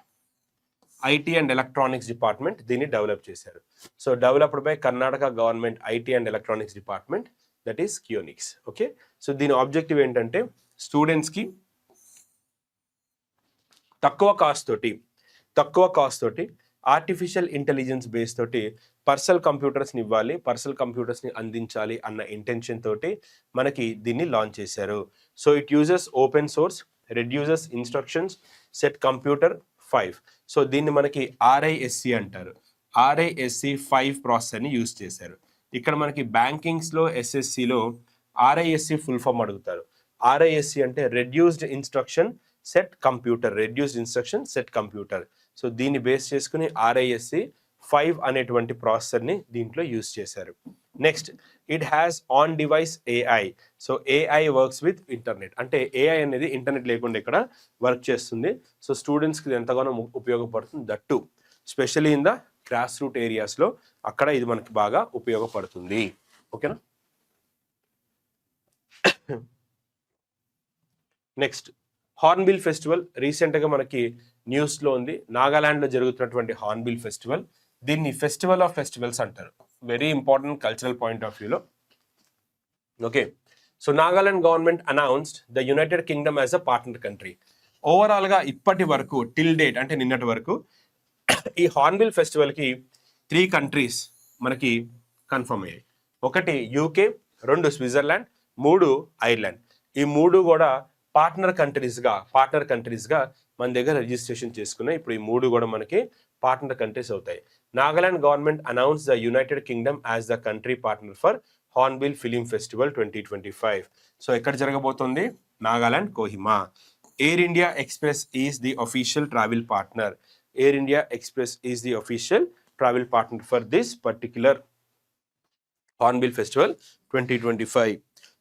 Speaker 1: IT and electronics department దీన్ని develop చేశారు. So developed by Karnataka government IT and electronics department, that is Keonics. Okay, so దీని objective ఏంటంటే స్టూడెంట్స్కి తక్కువ కాస్ట్ తోటి ఆర్టిఫిషియల్ ఇంటెలిజెన్స్ బేస్ తోటి పర్సనల్ కంప్యూటర్స్ని ఇవ్వాలి, పర్సనల్ కంప్యూటర్స్ని అందించాలి అన్న ఇంటెన్షన్ తోటి మనకి దీన్ని లాంచ్ చేశారు. So it uses open source, reduces instructions, set computer 5. So దీన్ని మనకి RISC అంటారు. RISC 5 ప్రాసెసర్ని యూజ్ చేశారు. ఇక్కడ మనకి బ్యాంకింగ్స్లో SSCలో RISC ఫుల్ ఫామ్ అడుగుతారు. RISC అంటే reduced instruction set computer. So దీన్ని బేస్ చేసుకుని RISC 5 అనేటువంటి ప్రాసెసర్ని దీంట్లో యూజ్ చేశారు. Next, it has on device AI. So AI works with internet, అంటే AI అనేది ఇంటర్నెట్ లేకుండా ఇక్కడ వర్క్ చేస్తుంది. సో స్టూడెంట్స్కి ఎంతగానో ఉపయోగపడుతుంది, that to specially in the grass root ఏరియాస్లో అక్కడ ఇది మనకి బాగా ఉపయోగపడుతుంది. ఓకేనా. నెక్స్ట్, హార్న్బిల్ ఫెస్టివల్ రీసెంట్గా మనకి న్యూస్లో ఉంది. నాగాలాండ్లో జరుగుతున్నటువంటి హార్న్బిల్ ఫెస్టివల్, దీన్ని ఫెస్టివల్ ఆఫ్ ఫెస్టివల్స్ అంటారు. Very important cultural point of వ్యూలో. Okay, so Nagaland government announced the United Kingdom as a partner country. ఓవరాల్గా ఇప్పటి వరకు టిల్ డేట్ అంటే నిన్నటి వరకు ఈ హార్న్బిల్ ఫెస్టివల్కి 3 కంట్రీస్ మనకి కన్ఫర్మ్ అయ్యాయి. 1 UK, 2 స్విట్జర్లాండ్, 3 ఐర్లాండ్. ఈ 3 కూడా పార్ట్నర్ కంట్రీస్గా మన దగ్గర రిజిస్ట్రేషన్ చేసుకున్నాయి. ఇప్పుడు ఈ 3 కూడా మనకి పార్ట్నర్ కంట్రీస్ అవుతాయి. Nagaland government announce the United Kingdom as the country partner for Hornbill film festival 2025. So ఎక్కడ జరగబోతుంది? Nagaland, Kohima. Air India express is the official travel partner. Air India Express is the official travel partner for this particular Hornbill Festival 2025.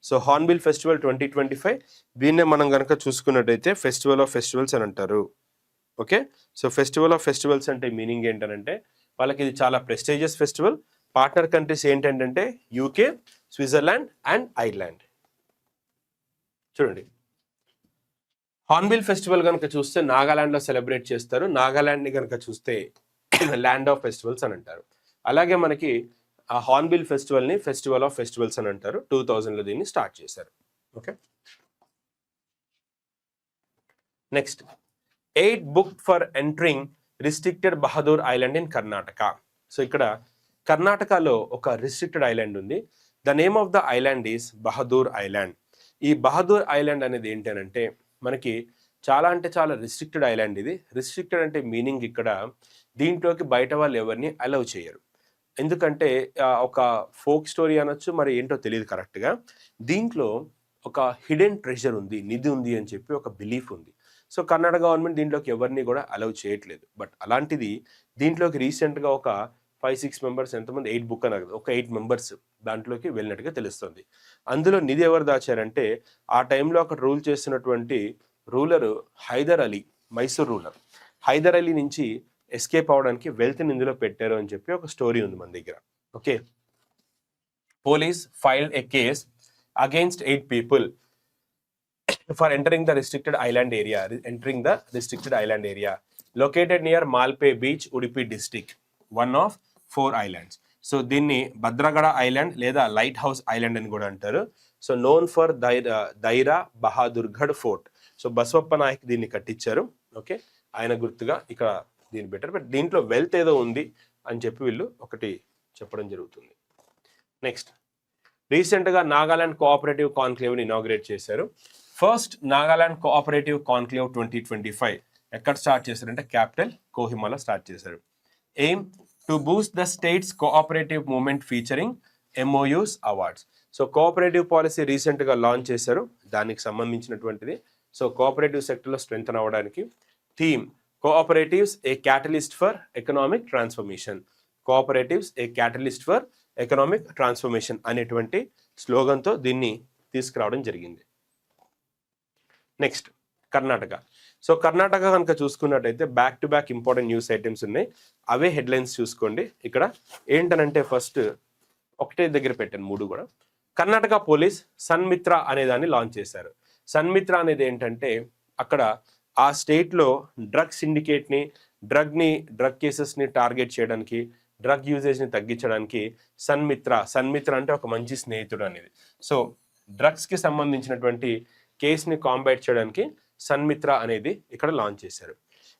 Speaker 1: So Hornbill Festival 2025 దీన్నే మనం కనుక చూసుకున్నట్టయితే festival of festivals అని అంటారు. Okay, so festival of festivals అంటే meaning ఏంటంటే వాళ్ళకి ఇది చాలా ప్రెస్టీజియస్ ఫెస్టివల్. పార్ట్నర్ కంట్రీస్ ఏంటంటే UK, స్విట్జర్లాండ్ అండ్ ఐర్లాండ్. చూడండి, హార్న్బిల్ ఫెస్టివల్ కనుక చూస్తే నాగాలాండ్లో సెలబ్రేట్ చేస్తారు. నాగాలాండ్ని కనుక చూస్తే ల్యాండ్ ఆఫ్ ఫెస్టివల్స్ అని అంటారు. అలాగే మనకి ఆ హార్న్బిల్ ఫెస్టివల్ని ఫెస్టివల్ ఆఫ్ ఫెస్టివల్స్ అని అంటారు. 2000లో దీన్ని స్టార్ట్ చేశారు. Okay, next, 8 booked for entering restricted Bahadur island in Karnataka. So ఇక్కడ కర్ణాటకలో ఒక రిస్ట్రిక్టెడ్ ఐలాండ్ ఉంది. The name of the island is Bahadur island. ఈ బహదూర్ ఐలాండ్ అనేది ఏంటంటే మనకి చాలా అంటే చాలా రిస్ట్రిక్టెడ్ ఐలాండ్. ఇది రిస్ట్రిక్టెడ్ అంటే మీనింగ్ ఇక్కడ దీంట్లోకి బయట వాళ్ళు ఎవరిని అలౌ చేయరు. ఎందుకంటే ఒక ఫోక్ స్టోరీ అనొచ్చు, మరి ఏంటో తెలియదు కరెక్ట్గా. దీంట్లో ఒక హిడెన్ ట్రెజర్ ఉంది, నిధి ఉంది అని చెప్పి ఒక బిలీఫ్ ఉంది. సో కర్ణాటక గవర్నమెంట్ దీంట్లోకి ఎవరిని కూడా అలౌ చేయట్లేదు. బట్ అలాంటిది దీంట్లోకి రీసెంట్గా ఒక 5-6 మెంబర్స్, ఎంతమంది 8 బుక్ అనదు, ఒక 8 మెంబర్స్ దాంట్లోకి వెళ్ళినట్టుగా తెలుస్తుంది. అందులో నిధి ఎవరు దాచారంటే ఆ టైంలో అక్కడ రూల్ చేస్తున్నటువంటి రూలరు హైదర్ అలీ, మైసూర్ రూలర్. హైదర్ అలీ నుంచి ఎస్కేప్ అవడానికి వెల్త్ని ఇందులో పెట్టారు అని చెప్పి ఒక స్టోరీ ఉంది మన దగ్గర. Okay, police filed a case against 8 people for entering the restricted island area located near Malpe Beach, Udupi district, one of 4 islands. So దీన్ని భద్రగడ ఐలాండ్ లేదా లైట్ హౌస్ ఐలాండ్ అని కూడా అంటారు. So known for Daria Bahadurgarh fort. So Basavappa Nayak దీన్ని కట్టించారు. Okay, ఆయన గుర్తుగా ఇక్కడ దీన్ని పెట్టారు. బట్ దీంట్లో వెల్త్ ఏదో ఉంది అని చెప్పి వీళ్ళు ఒకటి చెప్పడం జరుగుతుంది. నెక్స్ట్, రీసెంట్గా నాగాలాండ్ కోఆపరేటివ్ కాన్క్లేవ్ని ఇనాగ్రేట్ చేశారు. ఫస్ట్ నాగాలాండ్ కోఆపరేటివ్ కాన్క్లేవ్ 2025 ఎక్కడ స్టార్ట్ చేశారంటే క్యాపిటల్ కోహిమాలో స్టార్ట్ చేశారు. Aim to Boost the states cooperative movement featuring MOUs awards. So cooperative policy రీసెంట్గా లాంచ్ చేశారు, దానికి సంబంధించినటువంటిది. సో కోఆపరేటివ్ సెక్టర్లో స్ట్రెంగ్తన్ అవ్వడానికి theme cooperatives A catalyst for economic transformation. Cooperatives A catalyst for economic transformation అనేటువంటి స్లోగన్తో దీన్ని తీసుకురావడం జరిగింది. నెక్స్ట్, కర్ణాటక. సో కర్ణాటక కనుక చూసుకున్నట్టయితే back to back important news items ఉన్నాయి, అవే హెడ్లైన్స్ చూసుకోండి. ఇక్కడ ఏంటనంటే ఫస్ట్ ఒకటే దగ్గర పెట్టాను 3 కూడా. కర్ణాటక పోలీస్ సన్మిత్ర అనే దాన్ని లాంచ్ చేశారు. సన్మిత్ర అనేది ఏంటంటే అక్కడ ఆ స్టేట్లో డ్రగ్ సిండికేట్ని, డ్రగ్ కేసెస్ని టార్గెట్ చేయడానికి, డ్రగ్ యూజేజ్ని తగ్గించడానికి సన్మిత్ర అంటే ఒక మంచి స్నేహితుడు అనేది. సో డ్రగ్స్కి సంబంధించినటువంటి కేసుని కాంబాట్ చేయడానికి సన్మిత్ర అనేది ఇక్కడ లాంచ్ చేశారు.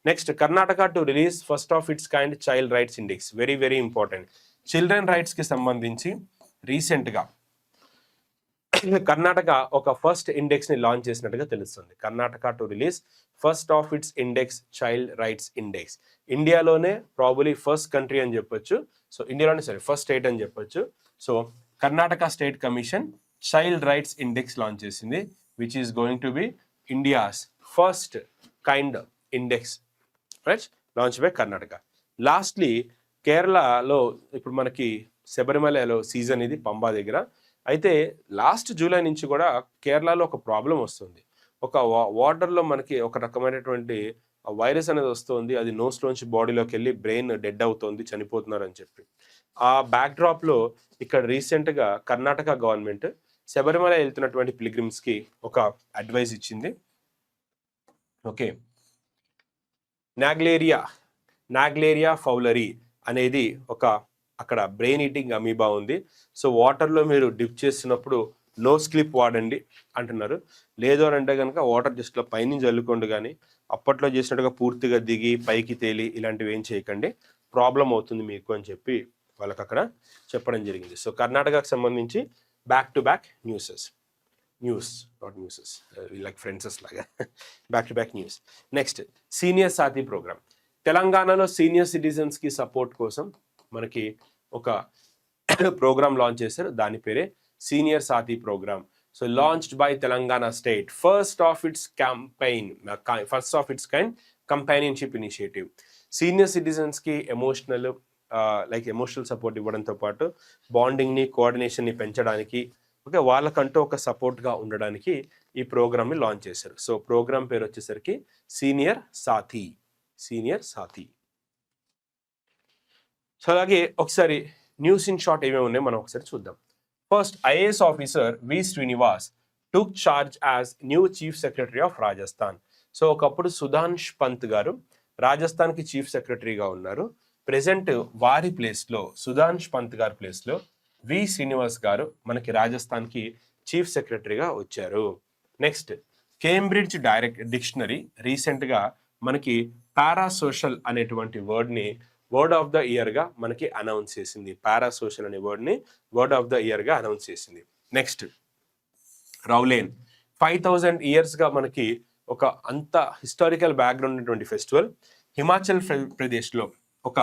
Speaker 1: Next Karnataka to release first of its kind child rights index, very very important. Children రైట్స్కి సంబంధించి రీసెంట్గా కర్ణాటక ఒక ఫస్ట్ ఇండెక్స్ని లాంచ్ చేసినట్టుగా తెలుస్తుంది. Karnataka to release first of its index child rights index. ఇండియాలోనే ప్రాబులీ ఫస్ట్ కంట్రీ అని చెప్పొచ్చు. సో ఇండియాలోనే ఫస్ట్ స్టేట్ అని చెప్పొచ్చు. So Karnataka state commission child rights index launch చేసింది, which is going to be India's first kind index, right, launch by Karnataka. Lastly కేరళలో ఇప్పుడు మనకి శబరిమలలో సీజన్ ఇది పంబా దగ్గర. అయితే లాస్ట్ జూలై నుంచి కూడా కేరళలో ఒక ప్రాబ్లం వస్తుంది. ఒక వాటర్లో మనకి ఒక రకమైనటువంటి వైరస్ అనేది వస్తుంది. అది నోస్లోంచి బాడీలోకి వెళ్ళి బ్రెయిన్ డెడ్ అవుతుంది, చనిపోతున్నారు అని చెప్పి. ఆ బ్యాక్డ్రాప్లో ఇక్కడ రీసెంట్గా కర్ణాటక గవర్నమెంట్ శబరిమల వెళ్తున్నటువంటి పిలిగ్రిమ్స్కి ఒక అడ్వైస్ ఇచ్చింది. ఓకే, నాగ్లేరియా ఫౌలరీ అనేది ఒక అక్కడ బ్రెయిన్ ఈటింగ్ అమీబా ఉంది. సో వాటర్లో మీరు డిప్ చేస్తున్నప్పుడు నో స్లిప్ వాడండి అంటున్నారు. లేదు అని అంటే కనుక వాటర్ జస్ట్లో పైనుంచి చల్లుకోండి, కానీ అప్పట్లో చేసినట్టుగా పూర్తిగా దిగి పైకి తేలి ఇలాంటివి ఏం చేయకండి, ప్రాబ్లం అవుతుంది మీకు అని చెప్పి వాళ్ళకి అక్కడ చెప్పడం జరిగింది. సో కర్ణాటకకు సంబంధించి back to back news like friends లాగా back to back news. Next senior Saathi programme. తెలంగాణలో సీనియర్ సిటిజన్స్కి సపోర్ట్ కోసం మనకి ఒక ప్రోగ్రామ్ లాంచ్ చేశారు, దాని పేరే senior Saathi programme. So launched by Telangana state, first of its kind companionship initiative. Senior సిటిజన్స్కి ఎమోషనల్ సపోర్ట్ ఇవ్వడంతో పాటు బాండింగ్ని, కోఆర్డినేషన్ని పెంచడానికి, ఓకే, వాళ్ళకంటూ ఒక సపోర్ట్గా ఉండడానికి ఈ ప్రోగ్రామ్ని లాంచ్ చేశారు. సో ప్రోగ్రామ్ పేరు వచ్చేసరికి సీనియర్ సాథీ. సో అలాగే ఒకసారి న్యూస్ ఇన్ షార్ట్ ఏమేమి ఉన్నాయో మనం ఒకసారి చూద్దాం. First, IAS officer V Srinivas took charge as new chief secretary of Rajasthan. So ఒకప్పుడు సుధాంష్ పంత్ గారు రాజస్థాన్కి చీఫ్ సెక్రటరీగా ఉన్నారు. ప్రెసెంట్ వారి ప్లేస్లో, సుధాంష్ పంత్ గారి ప్లేస్లో వి శ్రీనివాస్ గారు మనకి రాజస్థాన్కి చీఫ్ సెక్రటరీగా వచ్చారు. నెక్స్ట్, కేంబ్రిడ్జ్ డిక్షనరీ రీసెంట్గా మనకి పారాసోషల్ అనేటువంటి వర్డ్ ఆఫ్ ద ఇయర్గా మనకి అనౌన్స్ చేసింది. పారాసోషల్ అనే వర్డ్ని వర్డ్ ఆఫ్ ద ఇయర్గా అనౌన్స్ చేసింది. నెక్స్ట్, రౌలేన్ 5000 ఇయర్స్గా మనకి ఒక అంత హిస్టారికల్ బ్యాక్గ్రౌండ్ ఉన్నటువంటి ఫెస్టివల్. హిమాచల్ ప్రదేశ్లో ఒక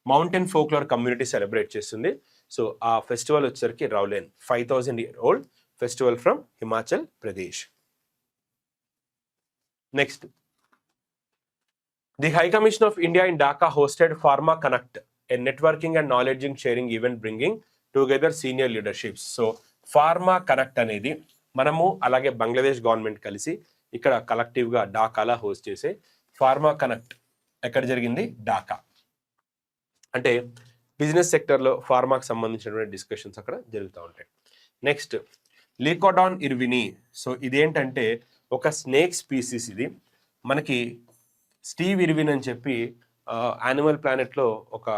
Speaker 1: మౌంటైన్ ఫోక్లోర్ కమ్యూనిటీ సెలబ్రేట్ చేస్తుంది. సో ఆ ఫెస్టివల్ వచ్చేసరికి రౌలేన్, 5000 year old festival from Himachal Pradesh. Next, the high commission of India in Dhaka hosted pharma connect, A networking and knowledge sharing event bringing together senior leaderships. So pharma connect అనేది మనము అలాగే Bangladesh government కలిసి ఇక్కడ కలెక్టివ్గా ఢాకాలో host చేసే pharma connect ఎక్కడ జరిగింది? ఢాకా. అంటే business సెక్టర్లో ఫార్మాకి సంబంధించినటువంటి డిస్కషన్స్ అక్కడ జరుగుతూ ఉంటాయి. నెక్స్ట్, లీకోడాన్ ఇర్వినీ. సో ఇదేంటంటే ఒక స్నేక్ స్పీసీస్. ఇది మనకి స్టీవ్ ఇర్విన్ అని చెప్పి యానిమల్ ప్లానెట్లో ఒక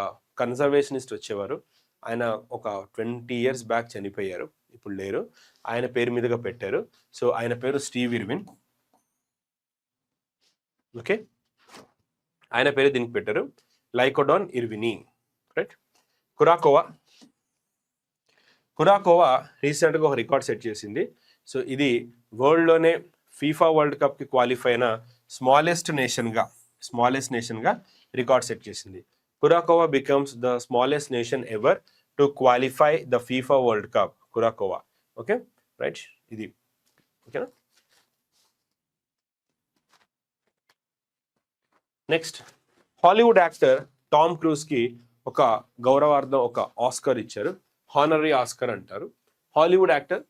Speaker 1: కన్జర్వేషనిస్ట్ వచ్చేవారు. ఆయన ఒక 20 years బ్యాక్ చనిపోయారు, ఇప్పుడు లేరు. ఆయన పేరు మీదుగా పెట్టారు. సో ఆయన పేరు స్టీవ్ ఇర్విన్. ఓకే, ఆయన పేరు దీనికి పెట్టారు, లైకోడాన్ ఇర్వినీ, రైట్. కురాకోవా రీసెంట్గా ఒక రికార్డ్ సెట్ చేసింది. సో ఇది వరల్డ్లోనే ఫీఫా వరల్డ్ కప్కి క్వాలిఫై అయిన స్మాలెస్ట్ నేషన్గా రికార్డ్ సెట్ చేసింది. Curacao becomes the smallest nation ever to qualify the FIFA World Cup. Curacao, okay, right. ఇది ఓకేనా. నెక్స్ట్, హాలీవుడ్ యాక్టర్ టామ్ క్రూజ్కి ఒక గౌరవార్థం ఒక ఆస్కర్ ఇచ్చారు, హానరీ ఆస్కర్ అంటారు. Hollywood actor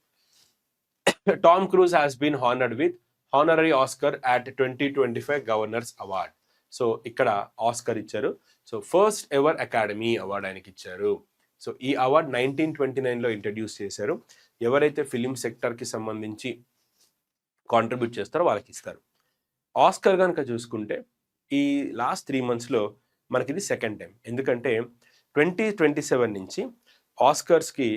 Speaker 1: Tom Cruise has been honoured with honorary Oscar at 2025 Governors Award. So ఇక్కడ Oscar ఇచ్చారు. So first ever Academy Award ఆయనకి ఇచ్చారు. సో ఈ అవార్డ్ 1929లో ఇంట్రడ్యూస్ చేశారు. ఎవరైతే ఫిలిం సెక్టర్కి సంబంధించి కాంట్రిబ్యూట్ చేస్తారో వాళ్ళకి ఇస్తారు. ఆస్కర్ కనుక చూసుకుంటే ఈ లాస్ట్ 3 monthsలో మనకి ఇది సెకండ్ టైం. ఎందుకంటే 2027 నుంచి ఆస్కర్స్కి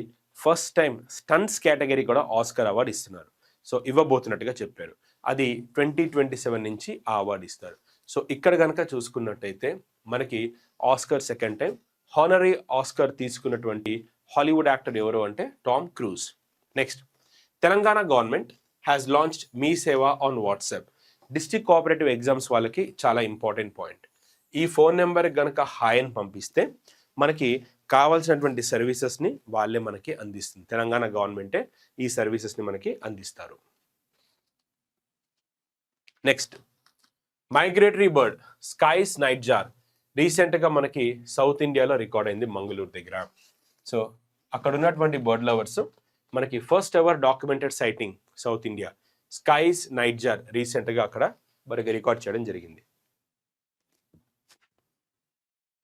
Speaker 1: ఫస్ట్ టైం స్టంట్స్ కేటగిరీ కూడా ఆస్కర్ అవార్డు ఇస్తున్నారు. సో ఇవ్వబోతున్నట్టుగా చెప్పారు. అది 2027 నుంచి ఆ అవార్డు ఇస్తారు. సో ఇక్కడ కనుక చూసుకున్నట్టయితే మనకి Oscar second time honorary Oscar తీసుకున్నటువంటి హాలీవుడ్ యాక్టర్ ఎవరు అంటే Tom Cruise. Next, Telangana government has launched Mee Seva on WhatsApp. District cooperative exams వాళ్ళకి చాలా ఇంపార్టెంట్ పాయింట్. ఈ ఫోన్ నెంబర్ కనుక హాయ్ అని పంపిస్తే మనకి కావాల్సినటువంటి సర్వీసెస్ని వాళ్ళే మనకి అందిస్తుంది. తెలంగాణ గవర్నమెంటే ఈ సర్వీసెస్ని మనకి అందిస్తారు. Next, migratory bird Sykes nightjar రీసెంట్గా మనకి సౌత్ ఇండియాలో రికార్డ్ అయింది మంగళూరు దగ్గర. సో అక్కడ ఉన్నటువంటి బర్డ్ లవర్స్ మనకి first ever documented sighting south India Sykes nightjar రీసెంట్గా అక్కడ మనకి రికార్డ్ చేయడం జరిగింది.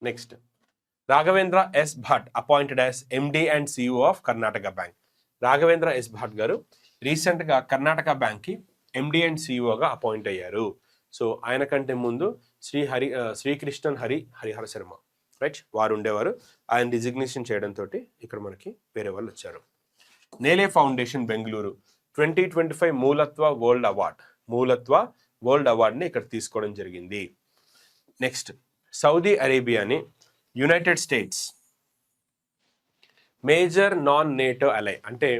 Speaker 1: Next, Raghavendra S Bhat appointed as MD and CEO of Karnataka Bank. Raghavendra S Bhat గారు రీసెంట్గా కర్ణాటక బ్యాంక్కి ఎండి అండ్ సిఇఓగా అపాయింట్ అయ్యారు. సో ఆయన కంటే ముందు శ్రీకృష్ణన్ హరిహర శర్మ రైట్ వారు ఉండేవారు. ఆయన డిజిగ్నేషన్ చేయడంతో ఇక్కడ మనకి వేరే వాళ్ళు వచ్చారు. నేలే ఫౌండేషన్ బెంగళూరు 2025 మూలత్వ వరల్డ్ అవార్డ్ని ఇక్కడ తీసుకోవడం జరిగింది. నెక్స్ట్, సౌదీ అరేబియాని United States major non NATO ally. అంటే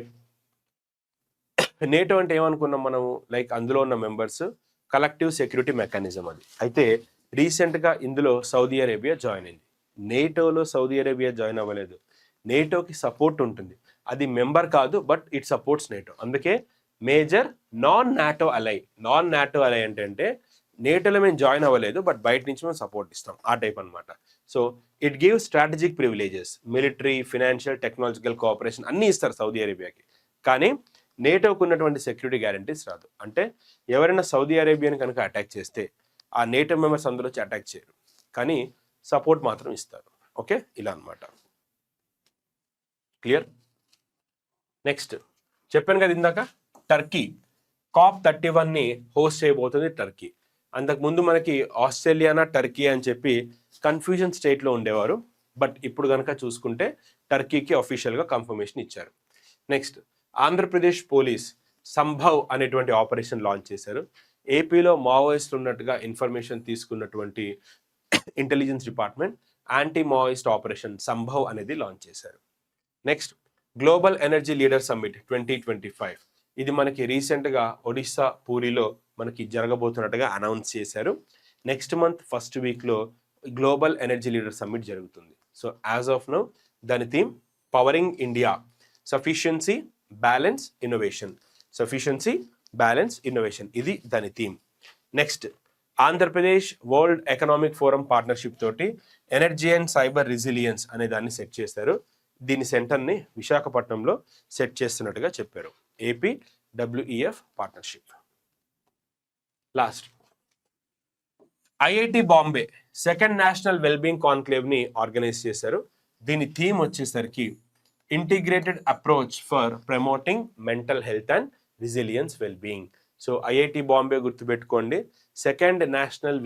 Speaker 1: నేటో అంటే ఏమనుకున్నాం మనము, లైక్ అందులో ఉన్న మెంబర్స్ కలెక్టివ్ సెక్యూరిటీ మెకానిజం అది. అయితే రీసెంట్గా ఇందులో సౌదీ అరేబియా జాయిన్ అయింది. నేటోలో సౌదీ అరేబియా జాయిన్ అవ్వలేదు. నేటోకి సపోర్ట్ ఉంటుంది, అది మెంబర్ కాదు, బట్ ఇట్ సపోర్ట్స్ నేటో. అందుకే మేజర్ నాన్ నాటో అలై. నాన్ నాటో అలై అంటే నేటోలో మేము జాయిన్ అవ్వలేదు, బట్ బయట నుంచి మేము సపోర్ట్ ఇస్తాం, ఆ టైప్ అనమాట. So it give strategic privileges, military, financial, technological cooperation అన్నీ ఇస్తారు సౌదీ అరేబియాకి. కానీ నేటోకు ఉన్నటువంటి సెక్యూరిటీ గ్యారంటీస్ రాదు. అంటే ఎవరైనా సౌదీ అరేబియాని కనుక అటాక్ చేస్తే ఆ నేటో మెంబర్స్ అందులో వచ్చి అటాక్ చేయరు, కానీ సపోర్ట్ మాత్రం ఇస్తారు. ఓకే, ఇలా అనమాట. క్లియర్? నెక్స్ట్, చెప్పాను కదా ఇందాక, టర్కీ COP31ని హోస్ట్ చేయబోతుంది టర్కీ. అంతకుముందు మనకి ఆస్ట్రేలియానా టర్కీ అని చెప్పి కన్ఫ్యూజన్ స్టేట్లో ఉండేవారు, బట్ ఇప్పుడు కనుక చూసుకుంటే టర్కీకి అఫీషియల్గా కన్ఫర్మేషన్ ఇచ్చారు. నెక్స్ట్, ఆంధ్రప్రదేశ్ పోలీస్ సంభవ్ అనేటువంటి ఆపరేషన్ లాంచ్ చేశారు. ఏపీలో మావోయిస్టులు ఉన్నట్టుగా ఇన్ఫర్మేషన్ తీసుకున్నటువంటి intelligence department anti Maoist operation Sambhav అనేది లాంచ్ చేశారు. Next, global energy leader summit 2025 ఇది మనకి రీసెంట్గా ఒడిస్సా పూరిలో మనకి జరగబోతున్నట్టుగా అనౌన్స్ చేశారు. నెక్స్ట్ మంత్ ఫస్ట్ వీక్లో గ్లోబల్ ఎనర్జీ లీడర్ సమ్మిట్ జరుగుతుంది. సో యాజ్ ఆఫ్ నౌ దాని theme powering India, sufficiency balance innovation. ఇది దాని theme. Next, Andhra Pradesh world economic forum partnership తోటి ఎనర్జీ అండ్ సైబర్ రెసిలియన్స్ అనే దాన్ని సెట్ చేశారు. దీని సెంటర్ని విశాఖపట్నంలో సెట్ చేస్తున్నట్టుగా చెప్పారు. AP WEF partnership. Last, IIT Bombay second national wellbeing కాన్క్లేవ్ని ఆర్గనైజ్ చేశారు. దీని థీమ్ వచ్చేసరికి integrated approach for promoting mental health and resilience wellbeing. So IIT Bombay గుర్తుపెట్టుకోండి, సెకండ్ నేషనల్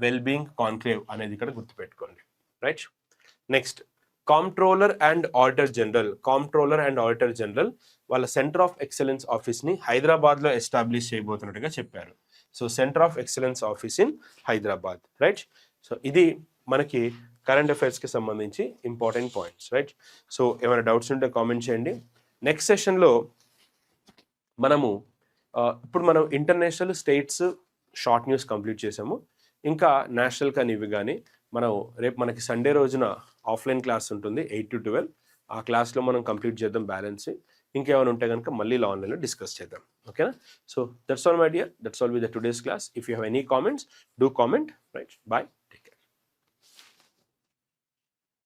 Speaker 1: వెల్బీయింగ్ కాన్క్లేవ్ అనేది ఇక్కడ గుర్తుపెట్టుకోండి. Right? Next, comptroller and auditor general వాళ్ళ centre of excellence ఆఫీస్ని హైదరాబాద్లో ఎస్టాబ్లిష్ చేయబోతున్నట్టుగా చెప్పారు. So centre of excellence office in Hyderabad. Right? So ఇది మనకి కరెంట్ అఫైర్స్కి సంబంధించి ఇంపార్టెంట్ పాయింట్స్. రైట్? సో ఏమైనా డౌట్స్ ఉంటే కామెంట్ చేయండి. నెక్స్ట్ సెషన్లో ఇప్పుడు మనం international states short news complete చేసాము. ఇంకా నేషనల్ కానీ ఇవి కానీ మనం రేపు మనకి సండే రోజున ఆఫ్లైన్ క్లాస్ ఉంటుంది 8 to 12. ఆ క్లాస్లో మనం కంప్లీట్ చేద్దాం బ్యాలెన్స్. ఇంకేమైనా ఉంటే కనుక మళ్ళీ ఆన్లైన్లో డిస్కస్ చేద్దాం. ఓకేనా? So that's all my dear, that's all with the today's class. If you have any comments, do comment. Right? Bye.